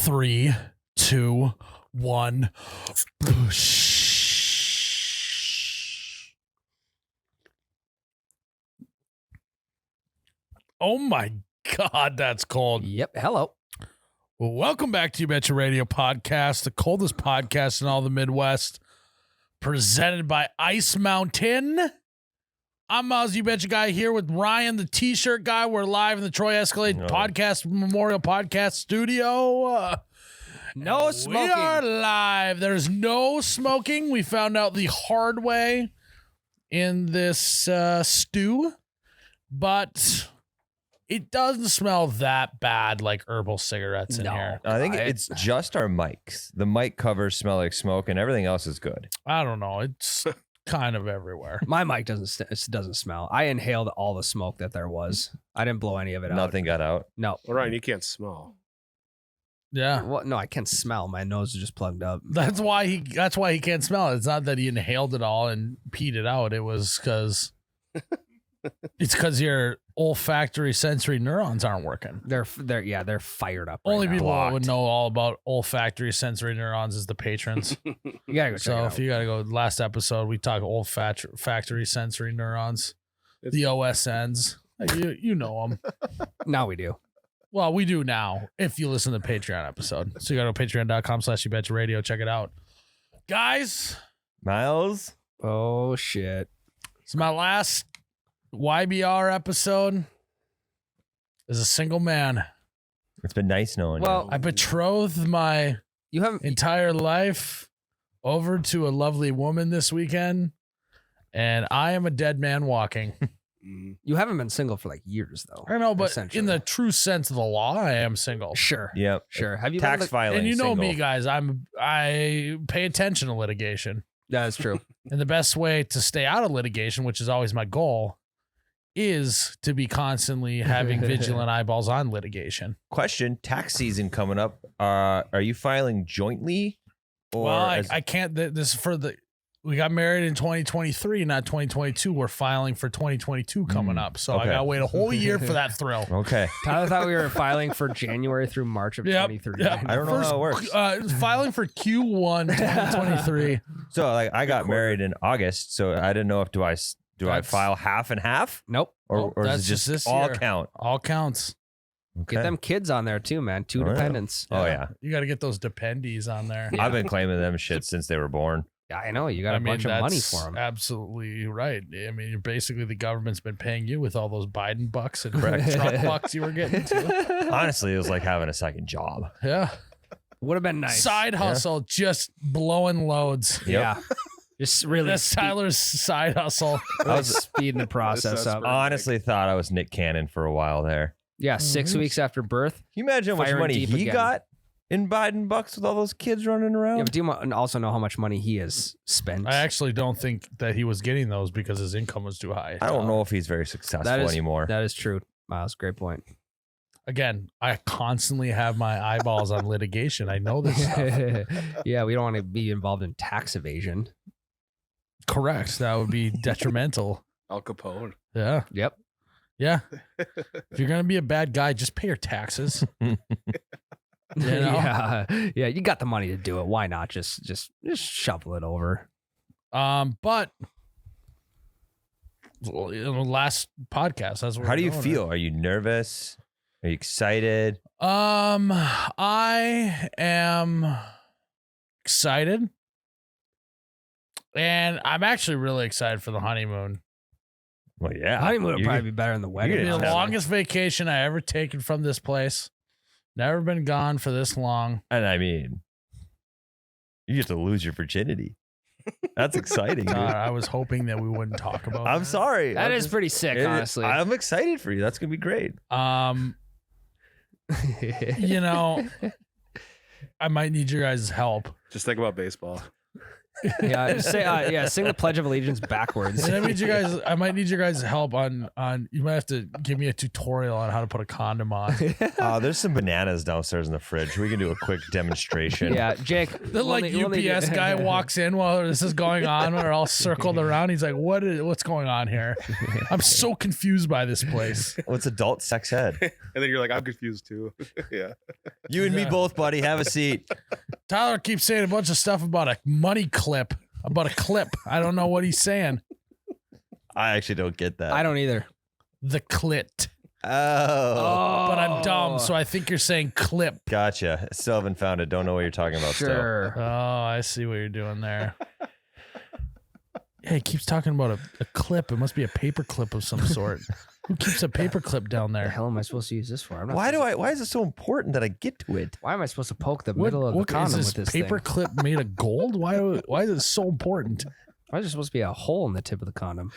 3, 2, 1. Oh my God, that's cold. Yep. Hello. Well, welcome back to You Betcha Radio Podcast, the coldest podcast in all the Midwest, presented by Ice Mountain. I'm Myles, You Betcha Guy, here with Ryan, the T-shirt guy. We're live in the Troy Escalade Podcast Memorial Podcast Studio. No smoking. We are live. There's no smoking. We found out the hard way in this stew, but it doesn't smell that bad like herbal cigarettes in here. I think it's just our mics. The mic covers smell like smoke, and everything else is good. I don't know. It's kind of everywhere. My mic doesn't smell. I inhaled all the smoke that there was. I didn't blow any of it out. Nothing got out. No. Well, Ryan, you can't smell. Yeah. Well, no, I can't smell. My nose is just plugged up. That's why he can't smell it. It's not that he inhaled it all and peed it out. It was because your olfactory sensory neurons aren't working. They're fired up. Only right people now. that would know all about olfactory sensory neurons is the patrons. You gotta go check So it if out. you gotta go, last episode we talked olfactory sensory neurons, the OSNs. You know them. Now we do. Well, we do now if you listen to the Patreon episode. So you go to patreon.com/YouBetchaRadio. Check it out. Guys, Myles? Oh shit. it's my last YBR episode as a single man. It's been nice knowing Well, you. I betrothed my You haven't. entire life over to a lovely woman this weekend, and I am a dead man walking. You haven't been single for like years though. I know, but Essentially. in the true sense of the law, I am single. Sure. Yep. Sure. Have you Tax been to- filing. And you know single. me, guys. I pay attention to litigation. That's true. And the best way to stay out of litigation, which is always my goal, is to be constantly having vigilant eyeballs on litigation. Question: tax season coming up. Are you filing jointly? Or Well, as- I can't. This is for the. We got married in 2023, not 2022. We're filing for 2022 coming up, so I okay. gotta wait a whole year for that thrill. okay. Tyler thought we were filing for January through March of Yep, 23. yep. I don't know how it works. Filing for Q1 2023. So like I got married in August, so I didn't know if do I That's- file half and half Nope. or that's is it just this all year. count? All counts. Okay. Get them kids on there too, man. Two Oh, yeah. dependents. Oh yeah. You got to get those dependees on there. I've been claiming them shit since they were born. Yeah, I know. You got a bunch of money that's for them. Absolutely right. I mean, you're basically the government's been paying you with all those Biden bucks and Correct. Trump bucks you were getting too. Honestly, it was like having a second job. Yeah. Would have been nice. Side hustle, just blowing loads. Yep. Yeah. Just really, That's Tyler's side hustle. really speeding the process up. Honestly, thought I was Nick Cannon for a while there. Yeah, 6 weeks after birth. Can you imagine how much Firing money deep he again. got in Biden bucks with all those kids running around? Yeah, but do you also know how much money he has spent? I actually don't think that he was getting those because his income was too high. I don't know if he's very successful That is- anymore. That is true, Myles. Great point. Again, I constantly have my eyeballs on litigation. I know this stuff. Yeah, we don't want to be involved in tax evasion. Correct. That would be detrimental. Al Capone. Yeah. Yep. Yeah. If you're going to be a bad guy, just pay your taxes. You know? Yeah. Yeah, you got the money to do it. Why not just shovel it over? But last podcast, that's what How we're do you going feel? Are you nervous? Are you excited? with. I am excited. And I'm actually really excited for the honeymoon. Well, yeah. Honeymoon would You- probably be better than the wedding. It'll be the Yeah. honestly. longest vacation I ever taken from this place. Never been gone for this long. And I mean, you get to lose your virginity. That's exciting. dude. I was hoping that we wouldn't talk about I'm that. sorry. That I'm is pretty sick, it- honestly. I'm excited for you. That's gonna be great. You know, I might need your guys' help. Just think about baseball. Yeah, sing the Pledge of Allegiance backwards. And I might need you guys' help on. You might have to give me a tutorial on how to put a condom on. There's some bananas downstairs in the fridge. We can do a quick demonstration. Yeah, Jake. The UPS guy walks in while this is going on. We're all circled around. He's like, what's going on here? I'm so confused by this place. What's adult sex ed? And then you're like, I'm confused too. Yeah. You and me both, buddy. Have a seat. Tyler keeps saying a bunch of stuff about a money clip, about a clip. I don't know what he's saying. I actually don't get that. I don't either. The clit. Oh. But I'm dumb, so I think you're saying clip. Gotcha. Still haven't found it. Don't know what you're talking about Sure. Oh, I see what you're doing there. Yeah, he keeps talking about a clip. It must be a paper clip of some sort. Who keeps a paper clip down What the there? hell am I supposed to use this for? I'm not still. Why is it so important that I get to it? Why am I supposed to poke the What middle of the is condom this with this paper thing? clip made of gold? Why is it so important? Why is there supposed to be a hole in the tip of the condom?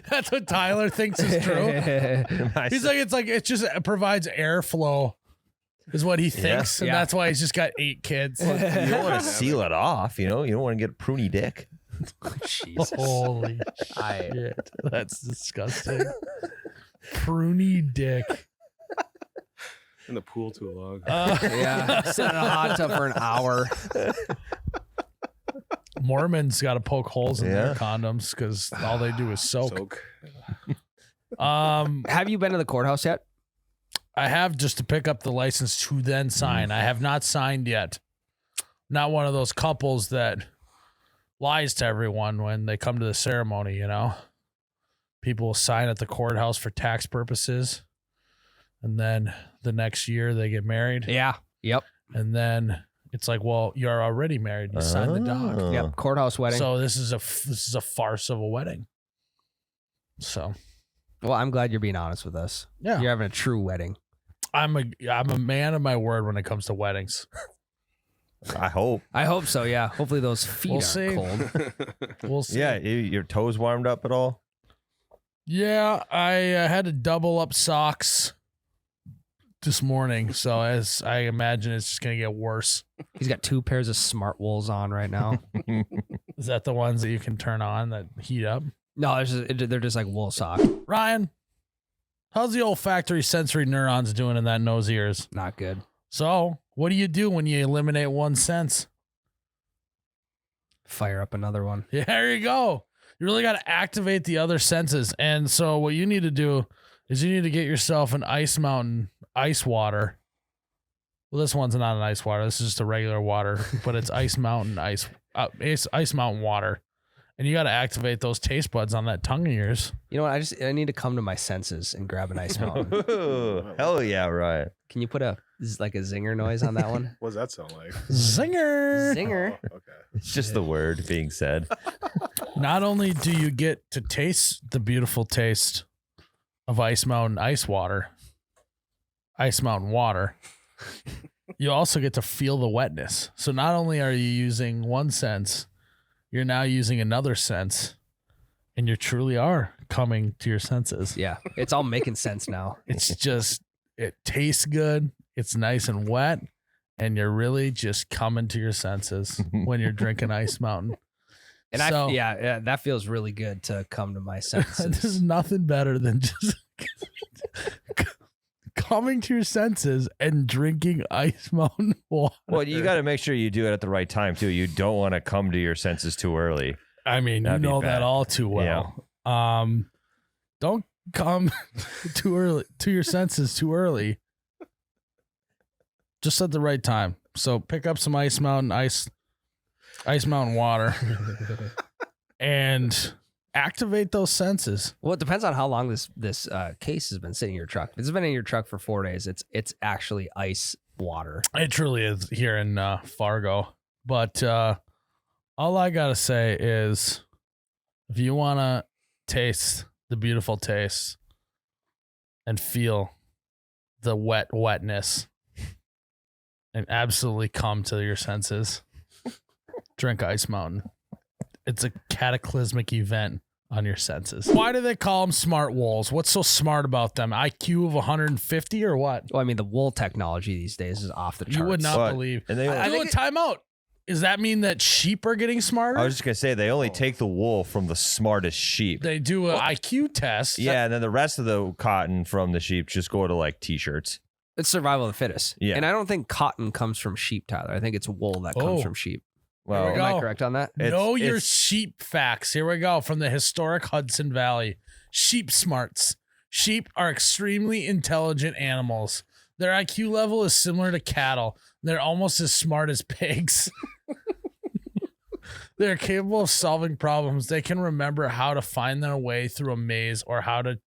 That's what Tyler thinks is true. He's like it just provides airflow, is what he thinks, and Yeah. that's why he's just got 8 kids. You don't want to seal it off. You don't want to get a pruny dick. Jesus. Holy shit, that's disgusting. Pruny dick. In the pool too long. Yeah, sit in a hot tub for an hour. Mormons got to poke holes in their Yeah. condoms because all they do is soak. Soak. Have you been to the courthouse yet? I have, just to pick up the license to then sign. I have not signed yet. Not one of those couples that lies to everyone when they come to the ceremony, People will sign at the courthouse for tax purposes, and then the next year they get married. Yeah. Yep. And then it's like, well, you're already married. You signed the doc. Oh. Yep. Courthouse wedding. So this is a farce of a wedding. So Well, I'm glad you're being honest with us. yeah, You're having a true wedding. I'm a man of my word when it comes to weddings. I hope. I hope so. Yeah. Hopefully those feet We'll aren't see. cold. We'll see. Yeah, your toes warmed up at all? Yeah, I had to double up socks this morning, so as I imagine it's just gonna get worse. He's got 2 pairs of smart wools on right now. Is that the ones that you can turn on that heat up? No, they're just like wool socks. Ryan, how's the olfactory sensory neurons doing in that nose ears? Not good. So, what do you do when you eliminate one sense? Fire up another one. Yeah, there you go. You really got to activate the other senses. And so what you need to do is you need to get yourself an Ice Mountain ice water. Well, this one's not an ice water. This is just a regular water, but it's Ice Mountain ice Mountain water. And you got to activate those taste buds on that tongue of yours. You know what? I need to come to my senses and grab an Ice Mountain. Ooh, hell yeah, Ryan. Can you put a zinger noise on that one? What does that sound like? Zinger. Zinger. Oh, okay. It's just the word being said. Not only do you get to taste the beautiful taste of Ice Mountain ice water, Ice Mountain water, you also get to feel the wetness. So not only are you using one sense, you're now using another sense, and you truly are coming to your senses. Yeah. It's all making sense now. It's just, it tastes good. It's nice and wet, and you're really just coming to your senses when you're drinking Ice Mountain. And So- yeah, that feels really good to come to my senses. There's nothing better than just coming to your senses and drinking Ice Mountain water. Well, you got to make sure you do it at the right time, too. You don't want to come to your senses too early. I mean, That'd you be know bad. that all too well. Don't come too early to your senses too early. Just at the right time. So pick up some Ice Mountain Ice Mountain water and activate those senses. Well, it depends on how long this case has been sitting in your truck. If it's been in your truck for 4 days, it's actually ice water. It truly is here in Fargo. But all I gotta say is, if you want to taste the beautiful taste and feel the wetness and absolutely come to your senses, drink Ice Mountain. It's a cataclysmic event on your senses. Why do they call them smart wolves? What's so smart about them? IQ of 150 or what? Well, I mean, the wool technology these days is off the charts. You would not But- believe. And they Do a timeout. Does that mean that sheep are getting smarter? I was just gonna say they only take the wool from the smartest sheep. They do an IQ test. Yeah, and then the rest of the cotton from the sheep just go to like t-shirts. It's survival of the fittest. Yeah. And I don't think cotton comes from sheep, Tyler. I think it's wool that comes Oh. from sheep. Well, we Am go. I correct on that? Know your it's- sheep facts. Here we go from the historic Hudson Valley. Sheep smarts. Sheep are extremely intelligent animals. Their IQ level is similar to cattle. They're almost as smart as pigs. They're capable of solving problems. They can remember how to find their way through a maze or how to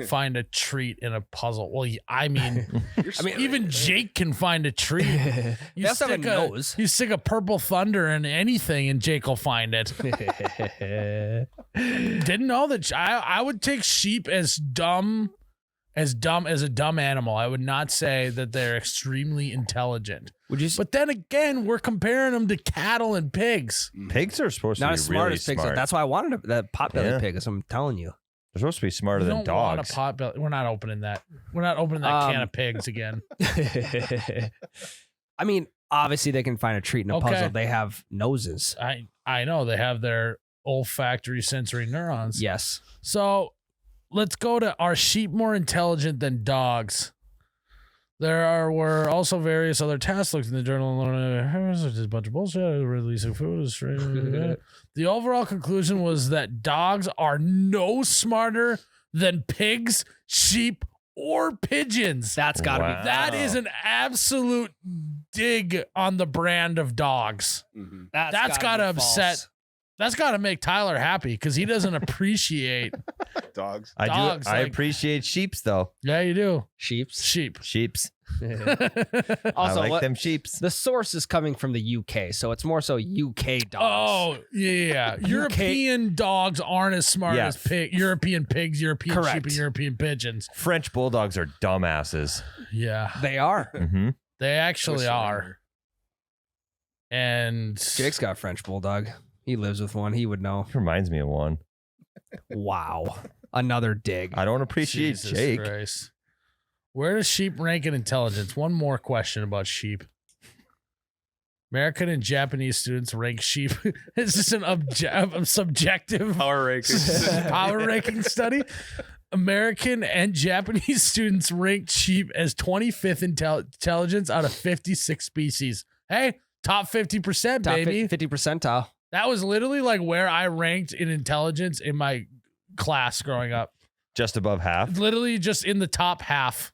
find a treat in a puzzle. Well, I mean, even Jake can find a treat. They also have a nose. You stick a purple thunder in anything and Jake will find it. Didn't know that. I would take sheep as dumb as a dumb animal. I would not say that they're extremely intelligent. Would you? But then again, we're comparing them to cattle and pigs. pigs are supposed to Not be as smart really as pigs. smart. That's why I wanted that potbelly Yeah. pig. As I'm telling you. They're supposed to be smarter We than don't want dogs. a potbelly. We're not opening that. We're not opening that can of pigs again. I mean, obviously they can find a treat in a Okay. puzzle. They have noses. I know they have their olfactory sensory neurons. Yes. So let's go to, are sheep more intelligent than dogs? Were also various other tasks looked in the journal. Just a bunch of bullshit. Releasing food is straight. The overall conclusion was that dogs are no smarter than pigs, sheep, or pigeons. That's got to Wow. be. That is an absolute dig on the brand of dogs. Mhm. That's gotta upset. That's got to make Tyler happy because he doesn't appreciate. Dogs. I dogs, do. I like- appreciate sheeps though. Yeah, you do. Sheeps. Sheep. Sheeps. Also, I like what- them sheeps. the source is coming from the UK, so it's more so UK dogs. Oh, yeah. European dogs aren't as smart Yeah. as European pigs, European sheep, Correct. and European pigeons. French bulldogs are dumbasses. Yeah, They are. Mm-hmm. they actually Listen, are. And Jake's got a French bulldog. He lives with one. He would know. Reminds me of one. Wow. Another dig. I don't appreciate Jesus Jake. Christ. Where does sheep rank in intelligence? One more question about sheep. American and Japanese students rank sheep. Is this an subjective Power rankings. power ranking study? American and Japanese students ranked sheep as 25th intelligence out of 56 species. Hey, top 50%, Top baby. 50 percentile. That was literally like where I ranked in intelligence in my class growing up. Just above half. Literally just in the top half.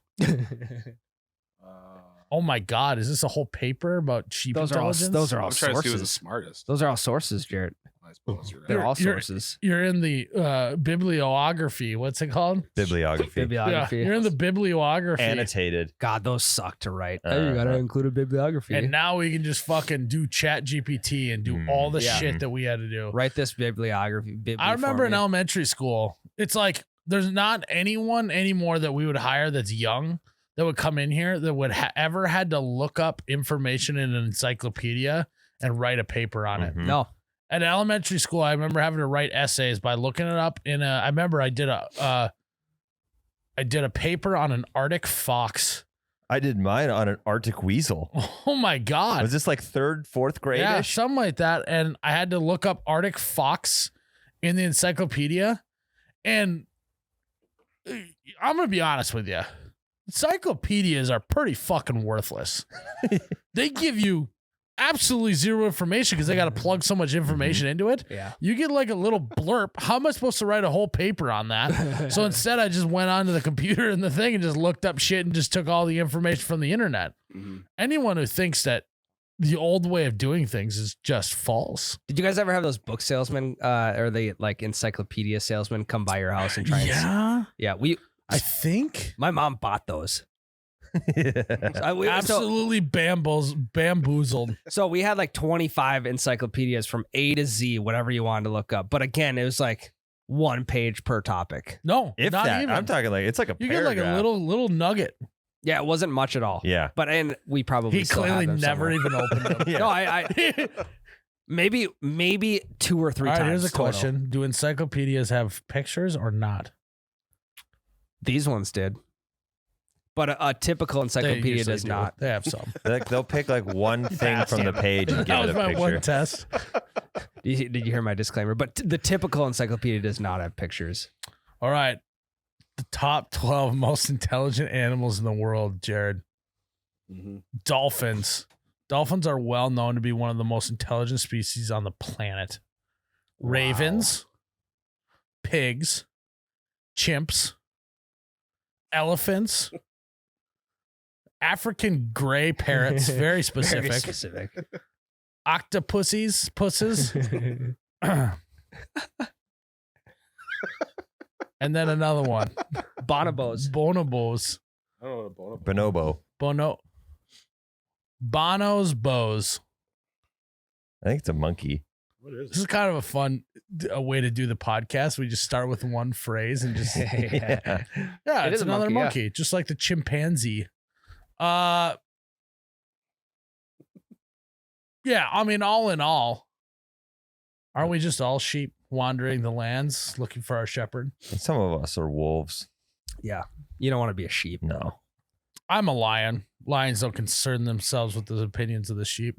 Oh my God, is this a whole paper about sheep Those are all intelligence? those are all I'm trying to see who's the sources. smartest. Those are all sources, Jared. I suppose you're right. They're all You're- sources. You're in the bibliography. What's it called? Bibliography. Bibliography. Yeah, you're in the bibliography. Annotated. God, those suck to write. You gotta Uh-huh. include a bibliography. And now we can just fucking do Chat GPT and do all the Yeah. shit that we had to do. Write this bibliography. I remember in elementary school, it's like there's not anyone anymore that we would hire that's young that would come in here that would ever had to look up information in an encyclopedia and write a paper on it. Mhm. No. At elementary school, I remember having to write essays by looking it up in a. I remember I did a paper on an Arctic fox. I did mine on an Arctic weasel. Oh my God. Was this like third, fourth grade? Yeah, something like that. And I had to look up Arctic fox in the encyclopedia. And I'm going to be honest with you. Encyclopedias are pretty fucking worthless. They give you absolutely zero information because they got to plug so much information into it. Yeah. You get like a little blurb. How am I supposed to write a whole paper on that? So instead, I just went onto the computer and the thing and just looked up shit and just took all the information from the internet. Mhm. Anyone who thinks that the old way of doing things is just false. Did you guys ever have those book salesmen or the like encyclopedia salesmen come by your house and try and Yeah, yeah, I think my mom bought those. So absolutely bamboozled. so we had like 25 encyclopedias from A to Z, whatever you wanted to look up. But again, it was like one page per topic. No, If not that, even. I'm talking like it's like a You get paragraph. like a little nugget. Yeah, it wasn't much at all. Yeah. But and we probably He still clearly have them never somewhere. even opened them. Yeah. No, I maybe 2 or 3 All right, times. here's a total. question: do encyclopedias have pictures or not? These ones did. But a typical They encyclopedia usually does do. not. They have some. They'll pick like one thing from the page and give That it was a my picture. one test. Did you hear my disclaimer? But the typical encyclopedia does not have pictures. All right. The top 12 most intelligent animals in the world, Jared. Dolphins. Dolphins are well known to be one of the most intelligent species on the planet. Ravens, pigs, chimps, elephants, African gray parrots, very specific. Very specific. Octopuses, pusses. And then another one. Bonobos. Bonobos. I don't know what a bono. Bonobo. Bono's bows. I think it's a monkey. What is This is kind of a fun way to do the podcast. We just start with one phrase and just Yeah. yeah, It it's is a another monkey, monkey, just like the chimpanzee. Yeah, I mean, all in all, aren't we just all sheep wandering the lands looking for our shepherd? And some of us are wolves. Yeah. You don't want to be a sheep. No. I'm a lion. Lions don't concern themselves with the opinions of the sheep.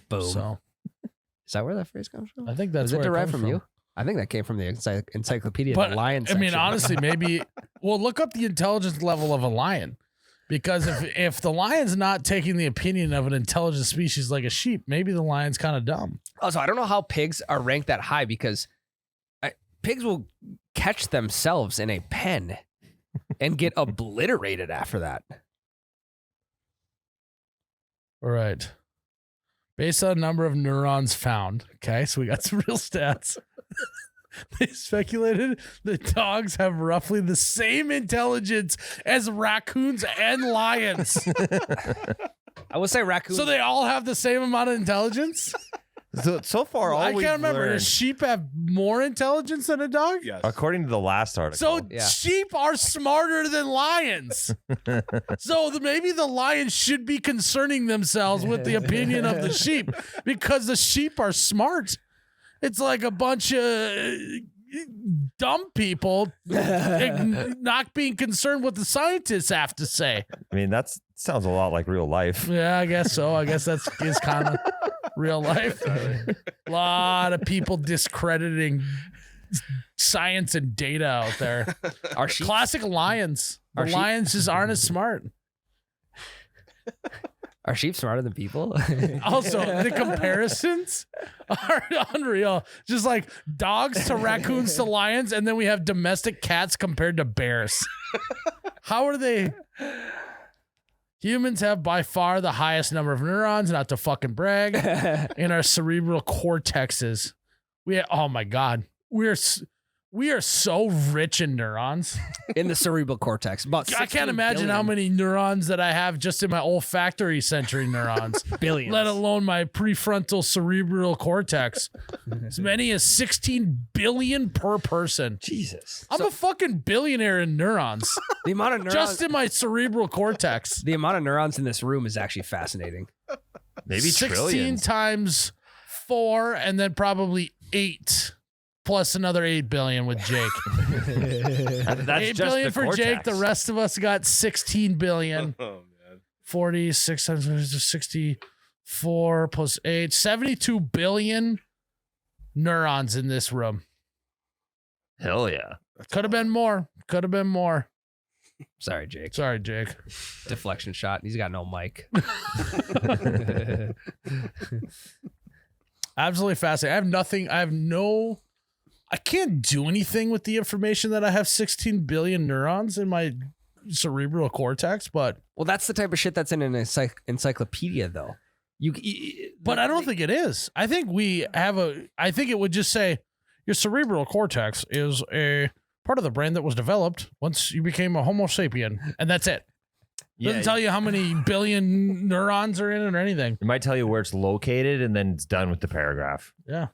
Boom. So Is that where that phrase comes from? I think that's Is it where derived comes from you? I think that came from the encyclopedia, But the lion I mean, section. honestly, maybe well, look up the intelligence level of a lion. Because if the lion's not taking the opinion of an intelligent species like a sheep, maybe the lion's kind of dumb. Also, I don't know how pigs are ranked that high because pigs will catch themselves in a pen and get obliterated after that. All right. Based on number of neurons found. Okay, so we got some real stats. They speculated that dogs have roughly the same intelligence as raccoons and lions. I would say raccoons. So they all have the same amount of intelligence? So far, all I we've can't remember. learned, Does sheep have more intelligence than a dog? Yes. according to the last article. So Yeah. sheep are smarter than lions. So maybe the lions should be concerning themselves with the opinion of the sheep because the sheep are smart. It's like a bunch of dumb people not being concerned what the scientists have to say. I mean, that sounds a lot like real life. Yeah, I guess so. I guess that's is kind of real life. A lot of people discrediting science and data out there. Are sheep? Classic lions. The Are sheep- lions just aren't as smart. Are sheep smarter than people? Also, the comparisons are unreal. Just like dogs to raccoons to lions, and then we have domestic cats compared to bears. How are they? Humans have by far the highest number of neurons, not to fucking brag, in our cerebral cortexes. Oh my God. We are so rich in neurons. In the cerebral cortex. About I 16 can't imagine how billion. many neurons that I have just in my olfactory sensory neurons. Billions. Let alone my prefrontal cerebral cortex. As many as 16 billion per person. Jesus. I'm a fucking billionaire in neurons. The amount of neurons. Just in my cerebral cortex. The amount of neurons in this room is actually fascinating. Maybe 16 trillions. times 4 and then probably 8 plus another 8 billion with Jake. That's 8 just billion the for cortex. Jake. The rest of us got 16 billion. Oh man. 46 times 64 plus 8. 72 billion neurons in this room. Hell yeah. Could have been more. Could have been more. Sorry, Jake. Sorry, Jake. Deflection shot. He's got no mic. Absolutely fascinating. I can't do anything with the information that I have 16 billion neurons in my cerebral cortex, but That's the type of shit that's in an encyclopedia, though. but I don't think it is. I think I think it would just say your cerebral cortex is a part of the brain that was developed once you became a Homo sapien, and that's it. Doesn't tell you how many billion neurons are in it or anything. It might tell you where it's located and then it's done with the paragraph. Yeah.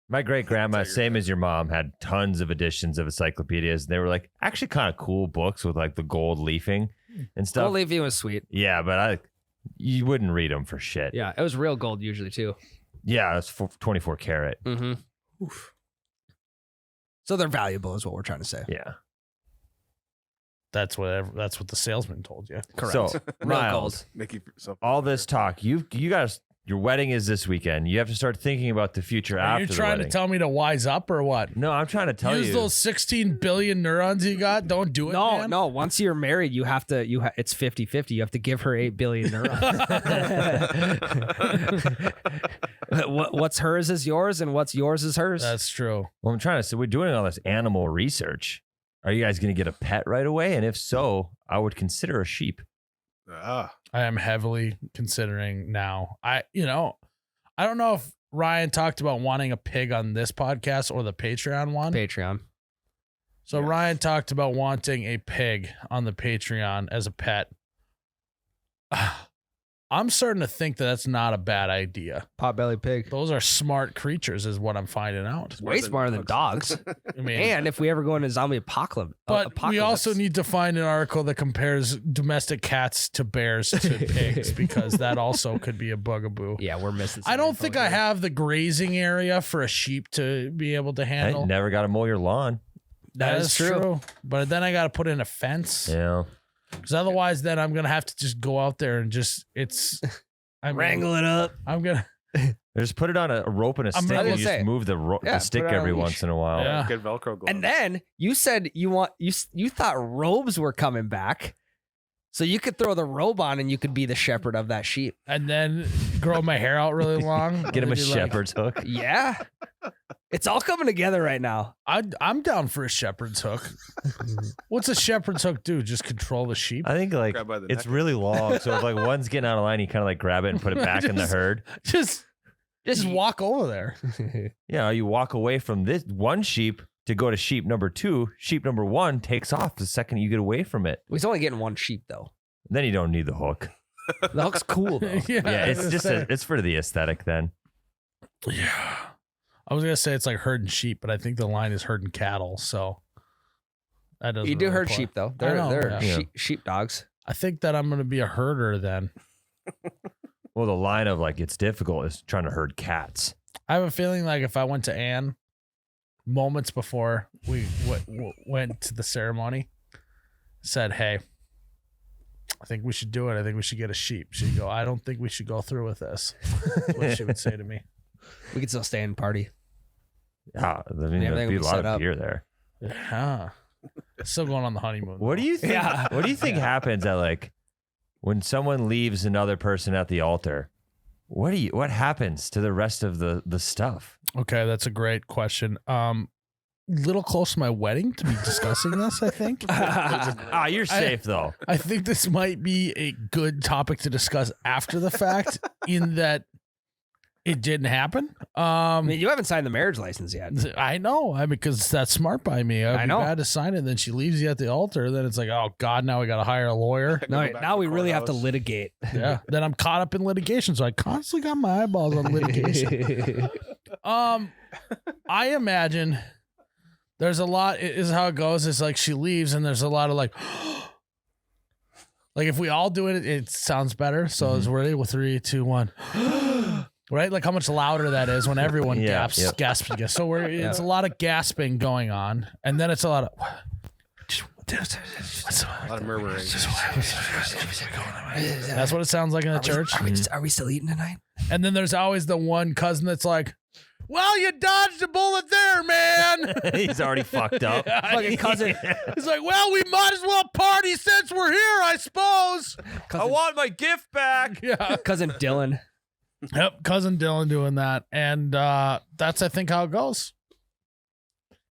My great grandma, Tell you same that. as your mom, had tons of editions of encyclopedias. They were like actually kind of cool books with like the gold leafing and stuff. Gold leafing was sweet. Yeah, but you wouldn't read them for shit. Yeah, it was real gold usually, too. Yeah, it's 24 karat. Mm-hmm. So they're valuable is what we're trying to say. Yeah. That's what the salesman told you. Correct. So, Real Myles, gold. Make you something all better. this talk, you guys, your wedding is this weekend. You have to start thinking about the future Are after you the trying wedding. to tell me to wise up or what? No, I'm trying to tell Use you. those 16 billion neurons you got. Don't do it, No, man. no. Once you're married, you have to. It's 50-50. You have to give her 8 billion neurons. What's hers is yours, and what's yours is hers. That's true. Well, I'm trying to say we're doing all this animal research. Are you guys going to get a pet right away? And if so, I would consider a sheep. Ah, I am heavily considering now. I don't know if Ryan talked about wanting a pig on this podcast or the Patreon one. Patreon. So Yes. Ryan talked about wanting a pig on the Patreon as a pet. I'm starting to think that that's not a bad idea. Potbelly pig. Those are smart creatures, is what I'm finding out. Way smarter than dogs. I mean, And if we ever go into zombie apocalypse, but we also need to find an article that compares domestic cats to bears to pigs, because that also could be a bugaboo. Yeah, we're missing. some I don't info think I here. have the grazing area for a sheep to be able to I handle. never got to mow your lawn. That is true. But then I got to put in a fence, Yeah. because otherwise, then I'm gonna have to just go out there and Wrangle it up. I'm gonna. Just put it on a rope and a I'm stick gonna and you say, just move the yeah, stick put it on a every leash. once in a while. Yeah. Get Velcro gloves. And then you said you thought robes were coming back, so you could throw the robe on and you could be the shepherd of that sheep. And then grow my hair out really long. Get him a Maybe like- shepherd's hook. Yeah, it's all coming together right now. I'm down for a shepherd's hook. What's a shepherd's hook do? Just control the sheep? I think like Grab by the it's neck. really long. So if like one's getting out of line, you kind of like grab it and put it back in the Just- herd. Just walk over there. Yeah, you walk away from this one sheep to go to sheep number 2. Sheep number 1 takes off the second you get away from it. He's only getting one sheep though. Then you don't need the hook. The hook's cool though. Yeah, it's just it's for the aesthetic then. Yeah. I was gonna say it's like herding sheep, but I think the line is herding cattle. So that doesn't. You do really herd apply. sheep though. I know, They're yeah. sheep dogs. I think that I'm gonna be a herder then. Well, the line of like it's difficult is trying to herd cats. I have a feeling like if I went to Anne moments before we went to the ceremony, said, "Hey, I think we should do it. I think we should get a sheep." She'd go, "I don't think we should go through with this." That's what she would say to me. We could still stay and party. Yeah, I mean, Everything there'd be a will be lot set of up. beer there. Yeah. Still going on the honeymoon. What do you think? Yeah. What do you think happens at like when someone leaves another person at the altar? What happens to the rest of the stuff? Okay, that's a great question. Little close to my wedding to be discussing this, I think. Ah, you're safe though. I think this might be a good topic to discuss after the fact, in that it didn't happen. I mean, you haven't signed the marriage license yet. I know, because that's smart by me. I'd I be know. bad to sign it, and then she leaves you at the altar. Then it's like, oh God, now we got to hire a lawyer. No, Go back now to we the really have to courthouse. litigate. Yeah. Then I'm caught up in litigation, so I constantly got my eyeballs on litigation. I imagine there's a lot. Is how it goes. It's like she leaves, and there's a lot of like if we all do it, it sounds better. So it's ready with 3, 2, 1. Right, like how much louder that is when everyone Yeah, gasps, yep. gasps together. So it's a lot of gasping going on, and then it's a lot of. A lot of murmuring. That's what it sounds like in the church. Are we still eating tonight? And then there's always the one cousin that's like, "Well, you dodged a bullet there, man." He's already fucked up. Fucking cousin. He's like, "Well, we might as well party since we're here, I suppose." I want my gift back. Yeah. Cousin Dylan. Yep, cousin Dylan doing that, and that's I think how it goes.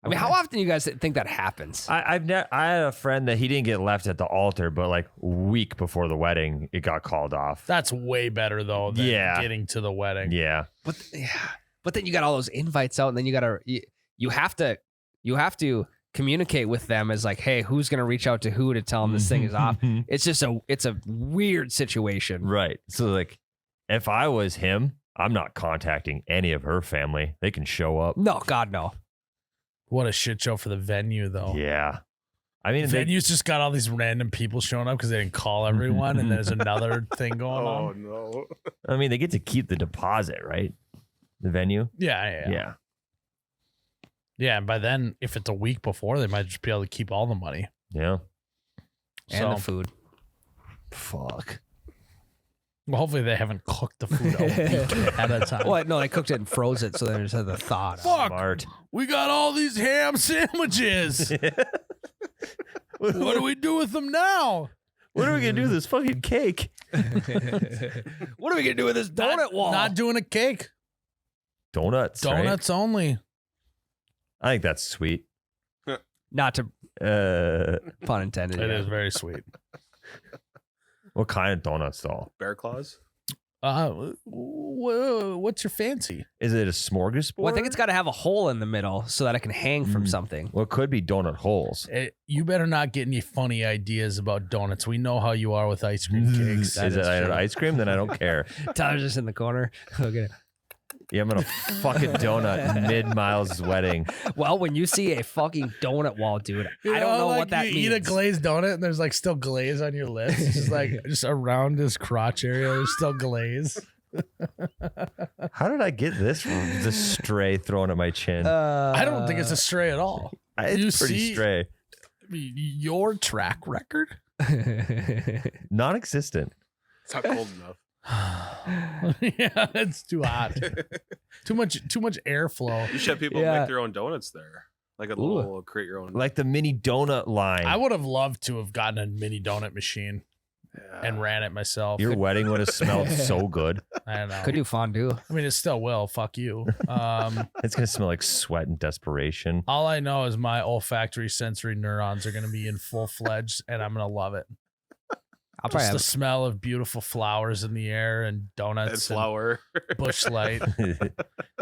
I mean, how often you guys think that happens? I had a friend that he didn't get left at the altar, but like a week before the wedding, it got called off. That's way better though than Yeah. getting to the wedding. Yeah. But then you got all those invites out, and then you have to communicate with them as like, hey, who's gonna reach out to who to tell them this thing is off? It's just it's a weird situation. Right. So like, if I was him, I'm not contacting any of her family. They can show up. No, God, no. What a shit show for the venue though. Yeah. I mean, they, Venue's just got all these random people showing up because they didn't call everyone, and there's another thing going Oh on. no. I mean, they get to keep the deposit, right? The venue. Yeah. Yeah, and by then, if it's a week before, they might just be able to keep all the money. Yeah. And the food. Fuck. Well, hopefully they haven't cooked the food a week at a time. Well, no, they cooked it and froze it, so they just had the thought. Fuck! Smart. We got all these ham sandwiches. What do we do with them now? What are we gonna do with this fucking cake? What are we gonna do with this donut wall? Not doing a cake. Donuts. right? Donuts only. I think that's sweet. Not to pun intended. It yeah. is very sweet. What kind of donuts though? Bear claws. What's your fancy? Is it a smorgasbord? Well, I think it's got to have a hole in the middle so that it can hang from something. Well, it could be donut holes. You better not get any funny ideas about donuts. We know how you are with ice cream cakes. Is it ice cream? Then I don't care. Tyler's just in the corner. Okay. Yeah, I'm gonna fuck a donut mid Myles' wedding. Well, when you see a fucking donut wall, dude, You I don't know like what that you means. eat a glazed donut and there's like still glaze on your lips. It's just like just around his crotch area, there's still glaze. How did I get this from the stray thrown at my chin? I don't think it's a stray at all. It's you pretty see- stray. I mean, your track record? Non-existent. It's not cold enough. Yeah, it's too hot. Too much airflow. You should have people Yeah. make their own donuts there. Like a little create your own. Like the mini donut line. I would have loved to have gotten a mini donut machine and ran it myself. Your wedding would have smelled so good. I don't know. Could do fondue. I mean, it still will. Fuck you. It's gonna smell like sweat and desperation. All I know is my olfactory sensory neurons are going to be in full fledged, and I'm going to love it. I'll probably Just the have smell of beautiful flowers in the air and and donuts and flour. bush light.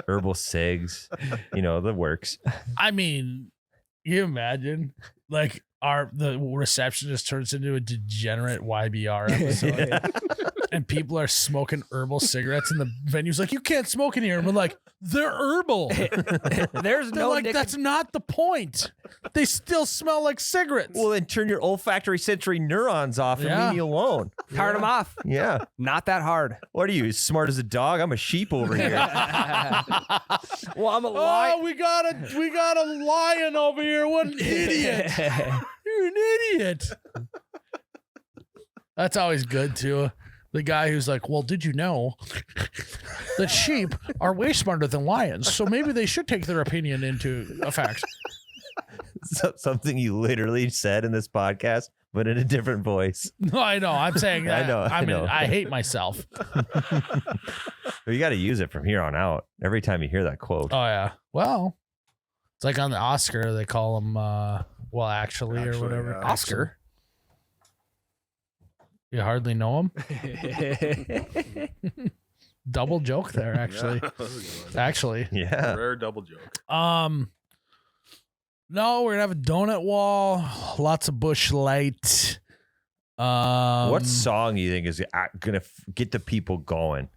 Herbal cigs, the works. I mean, you imagine like the receptionist turns into a degenerate YBR episode, and people are smoking herbal cigarettes in the venue's like, you can't smoke in here. And we're like, they're herbal. there's They're no like, that's not the point. They still smell like cigarettes. Well, then turn your olfactory sensory neurons off and Yeah. leave me alone. turn them off. Yeah. Not that hard. What are you, as smart as a dog? I'm a sheep over here. Well, I'm a Oh, we got a lion over here. What an idiot. You're an idiot. That's always good too. The guy who's like, well, did you know that sheep are way smarter than lions? So maybe they should take their opinion into effect. Something you literally said in this podcast, but in a different voice. No, I know. I'm saying that. I know. I hate myself. You got to use it from here on out. Every time you hear that quote. Oh, yeah. Well, it's like on the Oscar, they call him, actually, or whatever. yeah. Oscar. You hardly know him? Double joke there, actually. Yeah, that was a good one. Actually. Yeah. Rare double joke. No, we're gonna have a donut wall, lots of bush light. What song you think is gonna get the people going?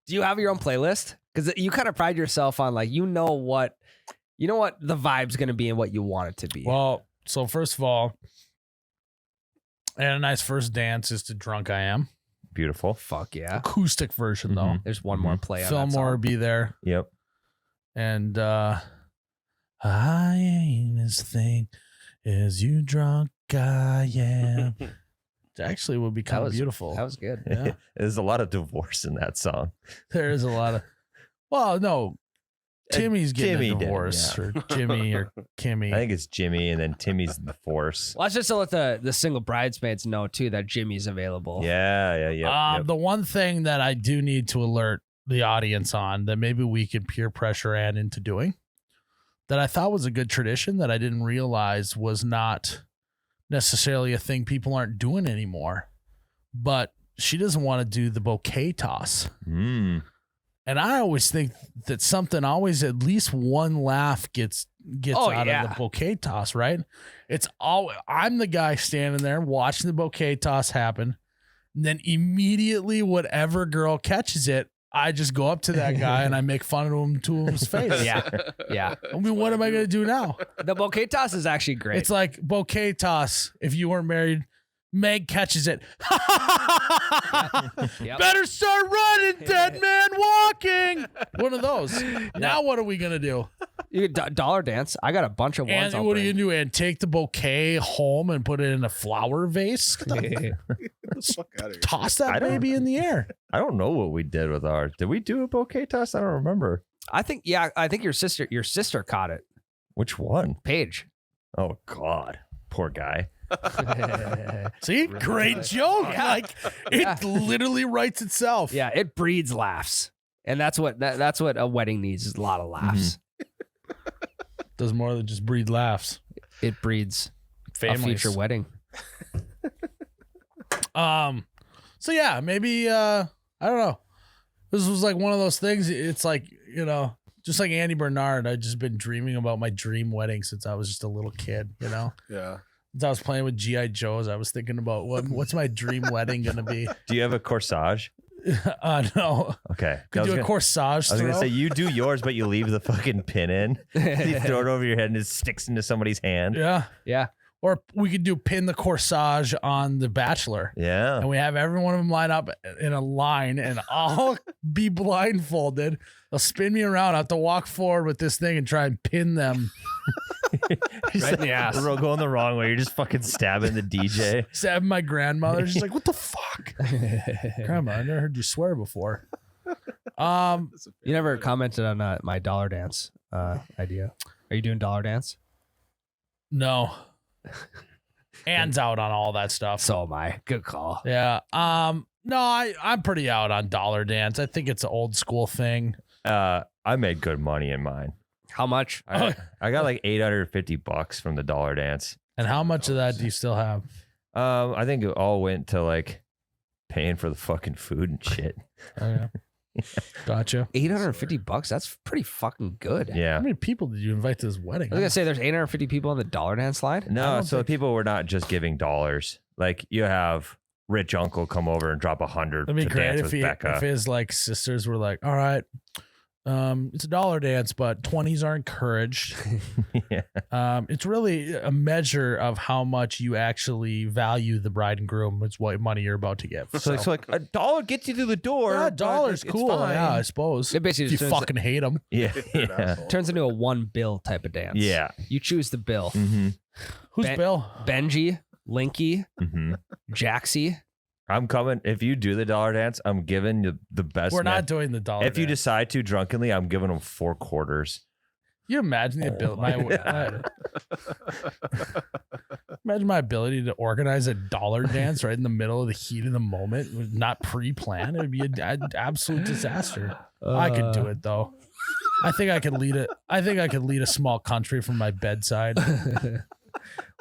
Do you have your own playlist? Because you kind of pride yourself on what the vibe's gonna be and what you want it to be. Well, so first of all, and a nice first dance is to Drunk I Am. Beautiful. Fuck yeah. Acoustic version though. Mhm. There's one more play on that Fillmore song. be there. Yep. And I ain't as thing as you drunk I am. It actually would be kind of beautiful. That was good. Yeah. There's a lot of divorce in that song. There is a lot of no. Timmy's getting Timmy a did, divorce, yeah. or Jimmy or Kimmy. I think it's Jimmy, and then Timmy's the force. Well, let's just let the single bridesmaids know too that Jimmy's available. Yeah. The one thing that I do need to alert the audience on that maybe we could peer pressure Ann into doing, that I thought was a good tradition that I didn't realize was not necessarily a thing people aren't doing anymore. But she doesn't want to do the bouquet toss. Mm. And I always think that something always at least one laugh gets out of the bouquet toss, right? It's all I'm the guy standing there watching the bouquet toss happen. And then immediately whatever girl catches it, I just go up to that guy and I make fun of him to his face. Yeah. I mean, what am I going to do now? The bouquet toss is actually great. It's like bouquet toss. If you weren't married, Meg catches it. Yep. Better start running, Deadman walking. One of those. Now what are we gonna do? You could dollar dance. I got a bunch of ones. And what are you gonna do? And take the bouquet home and put it in a flower vase? Get the fuck out of here. Toss I that don't- baby in the air. I don't know what we did with ours. Did we do a bouquet toss? I don't remember. I think your sister caught it. Which one? Paige. Oh God, poor guy. See, great joke. Like it literally writes itself. Yeah, it breeds laughs, and that's what a wedding needs is a lot of laughs. Does more than just breed laughs. It breeds Families. a future wedding. So yeah, maybe I don't know. This was like one of those things. It's like, just like Andy Bernard, I've just been dreaming about my dream wedding since I was just a little kid, Yeah. Since I was playing with G.I. Joes, I was thinking about what's my dream wedding gonna be. Do you have a corsage? No. Okay. Could do a corsage I was gonna throw? say you do yours, but you leave the fucking pin in. You throw it over your head and it sticks into somebody's hand. Yeah. Yeah. Or we could do pin the corsage on The Bachelor. Yeah. And we have every one of them line up in a line, and I'll be blindfolded. They'll spin me around. I have to walk forward with this thing and try and pin them. Right in the ass. We're going the wrong way. You're just fucking stabbing the DJ. Stabbing my grandmother. She's like, "What the fuck, Grandma? I never heard you swear before." You never commented on my dollar dance idea. Are you doing dollar dance? No. Anne's out on all that stuff. So am I. Good call. Yeah. No, I'm pretty out on dollar dance. I think it's an old school thing. I made good money in mine. How much? I got like $850 from the dollar dance. And how much of that do you still have? I think it all went to like paying for the fucking food and shit. Oh, yeah. Gotcha. $850? That's pretty fucking good. How Yeah. many people did you invite to this wedding? I was gonna say there's 850 people on the dollar dance slide. I No, don't so think- people were not just giving dollars. Like you have rich uncle come over and drop 100 That'd be to great dance if with Becca. if his like sisters were like, "All right, it's a dollar dance, but 20s are encouraged." Yeah. It's really a measure of how much you actually value the bride and groom. It's what money you're about to give. So it's like $1 gets you through the door. yeah, but dollar's it's cool. fine. Yeah, I suppose. It basically If you just turns, fucking hate them. Yeah. You're an Yeah. asshole. turns into a one bill type of dance. Yeah. You choose the bill. Mm-hmm. Who's Ben- Bill? Benji, Linky, Mm-hmm. Jaxie. I'm coming. If you do the dollar dance, I'm giving you the best. We're man. not doing the dollar. If you dance. decide to drunkenly, I'm giving them 4 quarters. You imagine the ability. Imagine my ability to organize a dollar dance right in the middle of the heat of the moment, with not pre-planned. It would be an absolute disaster. I could do it though. I think I could lead it. I think I could lead a small country from my bedside.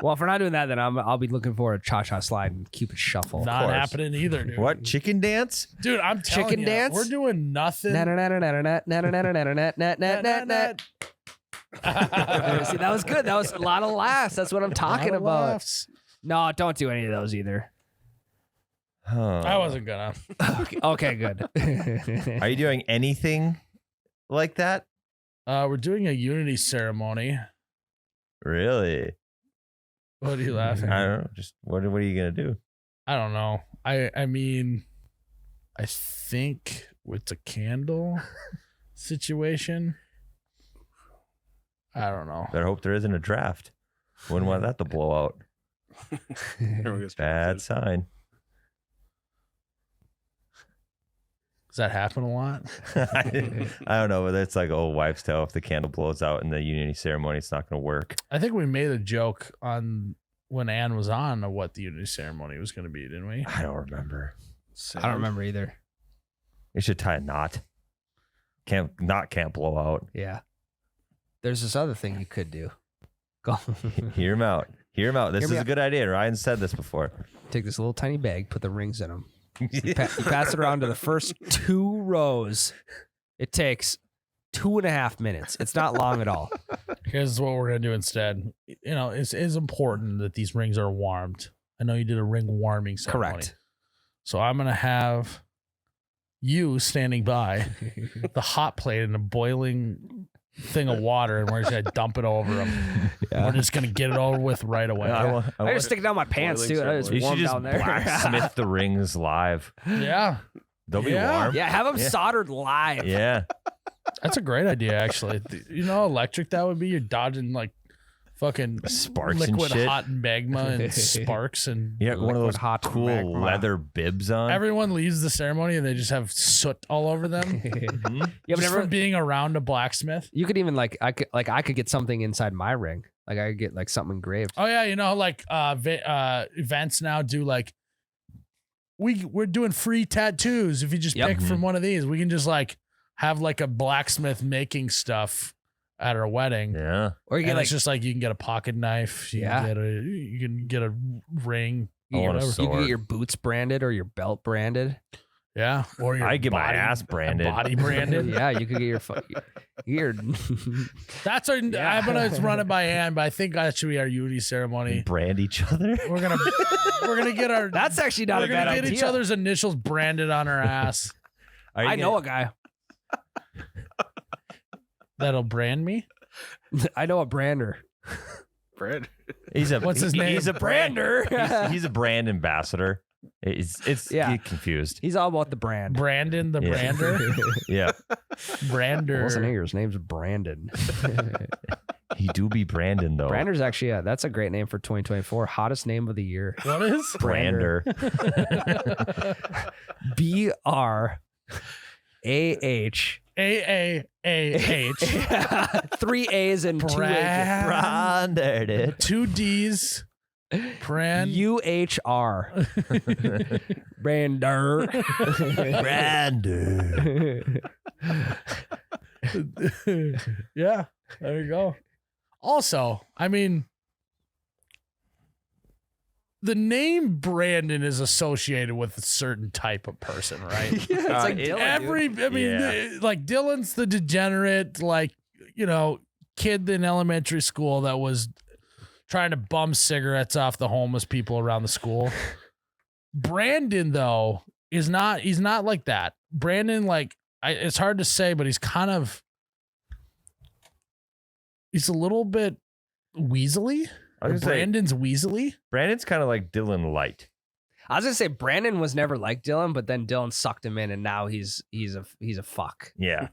Well, if we're not doing that, then I'll be looking for a cha-cha slide and Cupid shuffle. Not course. happening either, dude. What? Chicken dance? dude? I'm telling Chicken you, dance? we're doing nothing. See, that was good. That was a lot of laughs. That's what I'm talking Lot of about. laughs. No, don't do any of those either. Huh. I wasn't gonna. Okay, good. Are you doing anything like that? We're doing a unity ceremony. Really? What are you laughing I at? don't know. Just what are you gonna do? I don't know. I mean, I think with the candle situation, I don't know. Better hope there isn't a draft. Wouldn't want that to blow out. Everyone gets Bad drafted. sign. Does that happen a lot? I don't know, but that's like old wives' tale. If the candle blows out in the unity ceremony, it's not going to work. I think we made a joke on when Anne was on of what the unity ceremony was going to be, didn't we? I don't remember. I don't remember either. You should tie a knot. Can't blow out. Yeah. There's this other thing you could do. Go. Hear him out. Hear him out. This Hear is me a out. good idea. Ryan said this before. Take this little tiny bag, put the rings in them. You pass it around to the first 2 rows. It takes 2.5 minutes. It's not long at all. Here's what we're going to do instead. You know, it is important that these rings are warmed. I know you did a ring warming ceremony. Correct. So I'm going to have you standing by the hot plate in a boiling thing of water, and we're just gonna dump it over him. We're just gonna get it over with right away. I just stick it down my pants too. It's You should warm just down there. blacksmith the rings live. Yeah, They'll be Yeah. warm. Yeah, have them soldered live. Yeah. that's a great idea. Actually, you know, how electric that would be. You're dodging like fucking Sparks and liquid shit. hot magma and sparks and. Yeah, one of those Liquid hot cool magma. leather bibs on. Everyone leaves the ceremony and they just have soot all over them. Yeah, but Just never, from being around a blacksmith. you could even I could get something inside my ring. Like I could get like something engraved. Oh yeah, you know, like events now do like we're doing free tattoos. If you just Yep. pick from one of these, we can just like have like a blacksmith making stuff at our wedding. Yeah. Or you And get it's just like you can get a pocket knife. You can get a ring. you, I want a you can sword. get your boots branded or your belt branded. Yeah. Or your I get my body- ass branded. Body branded. Yeah, you could get your That's our. I'm gonna run it by Ann, but I think that should be our unity ceremony. Brand each other. We're gonna get our. That's actually not we're a bad gonna get idea. each other's initials branded on our ass. Are you I know gonna- a guy. That'll brand me. I know a brander. Bread. He's a What's his name? He's a Brander. he's a brand ambassador. It's Yeah. get confused. He's all about the brand. Brandon the Yeah. Brander. Yeah. Brander. Listen here, his name's Brandon. He do be Brandon though. Brander's actually that's a great name for 2024. Hottest name of the year. What is? Brander. BRAH. AAAH. 3 A's and 2 H's. Branded it. 2 D's. Brand. UHR. Brander. Brander. Yeah. There you go. Also, I mean, the name Brandon is associated with a certain type of person, right? Yeah, it's like Dylan, dude. Like Dylan's the degenerate, like, you know, kid in elementary school that was trying to bum cigarettes off the homeless people around the school. Brandon, though, he's not like that. Brandon, like, it's hard to say, but he's a little bit weaselly. I was gonna say, Brandon's weaselly. Brandon's kind of like Dylan Light. I was gonna say Brandon was never like Dylan, but then Dylan sucked him in, and now he's a fuck. Yeah.